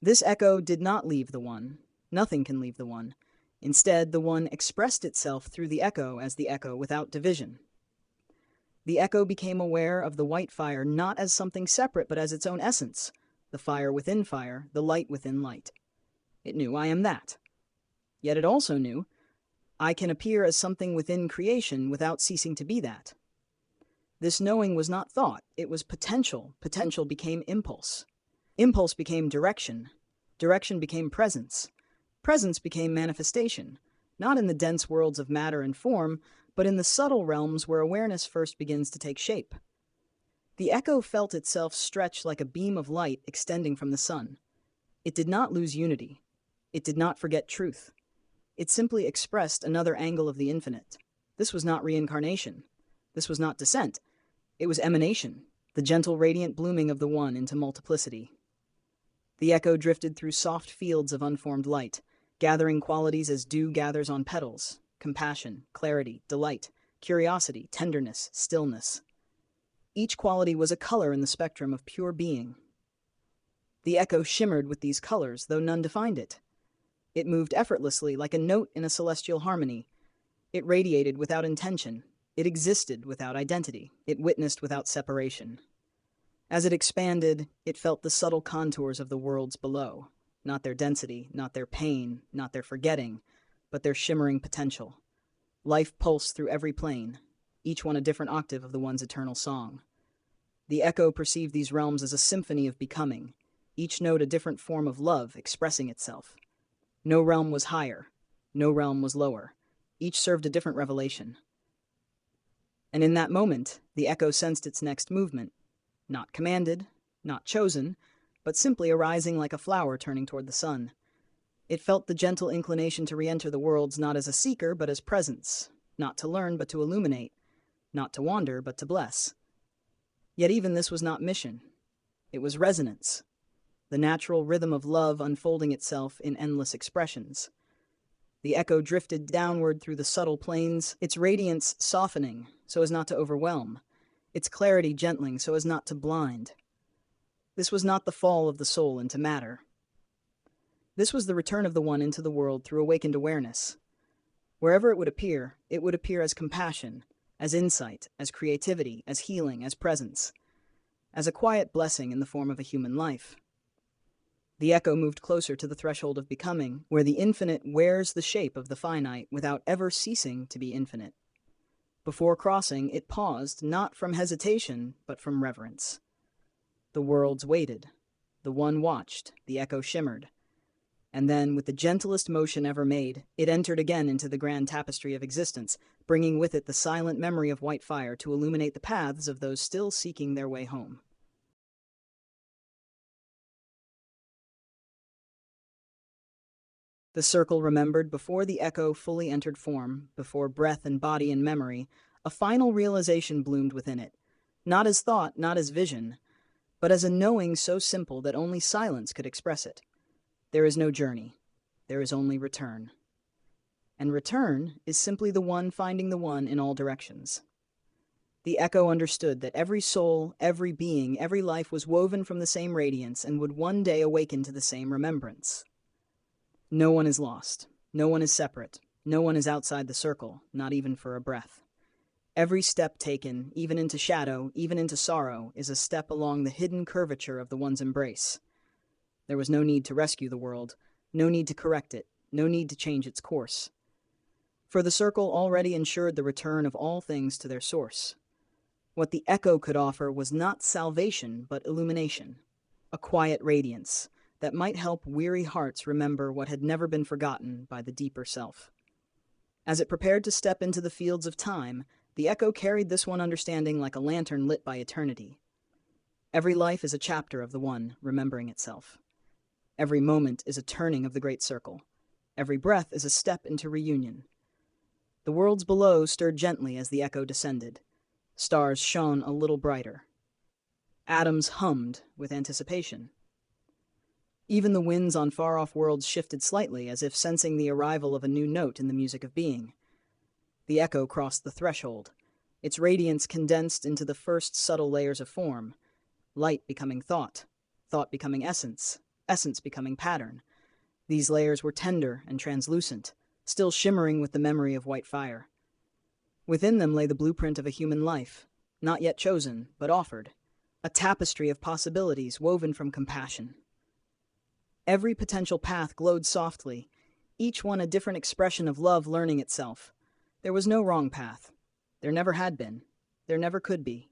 This echo did not leave the one. Nothing can leave the one. Instead, the one expressed itself through the echo as the echo without division. The echo became aware of the white fire not as something separate but as its own essence, the fire within fire, the light within light. It knew, I am that. Yet it also knew, I can appear as something within creation without ceasing to be that. This knowing was not thought, it was potential. Potential became impulse. Impulse became direction. Direction became presence. Presence became manifestation, not in the dense worlds of matter and form, but in the subtle realms where awareness first begins to take shape. The echo felt itself stretch like a beam of light extending from the sun. It did not lose unity. It did not forget truth. It simply expressed another angle of the infinite. This was not reincarnation. This was not descent. It was emanation, the gentle radiant blooming of the one into multiplicity. The echo drifted through soft fields of unformed light, gathering qualities as dew gathers on petals: compassion, clarity, delight, curiosity, tenderness, stillness. Each quality was a color in the spectrum of pure being. The echo shimmered with these colors, though none defined it. It moved effortlessly like a note in a celestial harmony. It radiated without intention. It existed without identity. It witnessed without separation. As it expanded, it felt the subtle contours of the worlds below, not their density, not their pain, not their forgetting, but their shimmering potential. Life pulsed through every plane, each one a different octave of the one's eternal song. The echo perceived these realms as a symphony of becoming, each note a different form of love expressing itself. No realm was higher, no realm was lower. Each served a different revelation. And in that moment, the echo sensed its next movement, not commanded, not chosen, but simply arising like a flower turning toward the sun. It felt the gentle inclination to re-enter the worlds not as a seeker but as presence, not to learn but to illuminate, not to wander but to bless. Yet even this was not mission. It was resonance, the natural rhythm of love unfolding itself in endless expressions. The echo drifted downward through the subtle planes, its radiance softening so as not to overwhelm, its clarity gentling so as not to blind. This was not the fall of the soul into matter. This was the return of the one into the world through awakened awareness. Wherever it would appear as compassion, as insight, as creativity, as healing, as presence, as a quiet blessing in the form of a human life. The echo moved closer to the threshold of becoming, where the infinite wears the shape of the finite without ever ceasing to be infinite. Before crossing, it paused, not from hesitation, but from reverence. The worlds waited. The one watched. The echo shimmered. And then, with the gentlest motion ever made, it entered again into the grand tapestry of existence, bringing with it the silent memory of white fire to illuminate the paths of those still seeking their way home. The circle remembered before the echo fully entered form, before breath and body and memory, a final realization bloomed within it, not as thought, not as vision, but as a knowing so simple that only silence could express it. There is no journey. There is only return. And return is simply the one finding the one in all directions. The echo understood that every soul, every being, every life was woven from the same radiance and would one day awaken to the same remembrance. No one is lost. No one is separate. No one is outside the circle, not even for a breath. Every step taken, even into shadow, even into sorrow, is a step along the hidden curvature of the one's embrace. There was no need to rescue the world, no need to correct it, no need to change its course. For the circle already ensured the return of all things to their source. What the echo could offer was not salvation, but illumination, a quiet radiance that might help weary hearts remember what had never been forgotten by the deeper self. As it prepared to step into the fields of time, the echo carried this one understanding like a lantern lit by eternity. Every life is a chapter of the one remembering itself. Every moment is a turning of the great circle. Every breath is a step into reunion. The worlds below stirred gently as the echo descended. Stars shone a little brighter. Atoms hummed with anticipation. Even the winds on far-off worlds shifted slightly, as if sensing the arrival of a new note in the music of being. The echo crossed the threshold, its radiance condensed into the first subtle layers of form, light becoming thought, thought becoming essence, essence becoming pattern. These layers were tender and translucent, still shimmering with the memory of white fire. Within them lay the blueprint of a human life, not yet chosen, but offered, a tapestry of possibilities woven from compassion. Every potential path glowed softly, each one a different expression of love learning itself. There was no wrong path. There never had been. There never could be.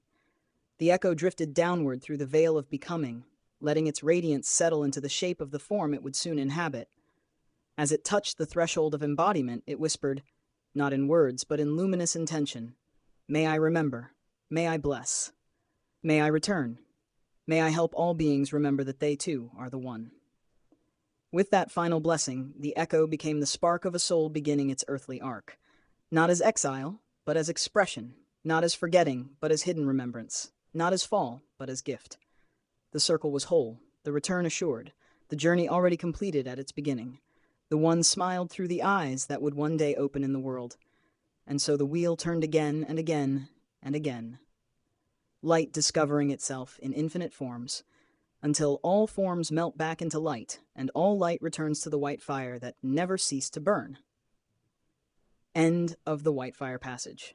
The echo drifted downward through the veil of becoming, letting its radiance settle into the shape of the form it would soon inhabit. As it touched the threshold of embodiment, it whispered, not in words, but in luminous intention, "May I remember. May I bless. May I return. May I help all beings remember that they too are the one." With that final blessing, the echo became the spark of a soul beginning its earthly arc. Not as exile, but as expression. Not as forgetting, but as hidden remembrance. Not as fall, but as gift. The circle was whole, the return assured, the journey already completed at its beginning. The one smiled through the eyes that would one day open in the world. And so the wheel turned again and again and again. Light discovering itself in infinite forms, until all forms melt back into light, and all light returns to the white fire that never ceased to burn. End of the White Fire Passage.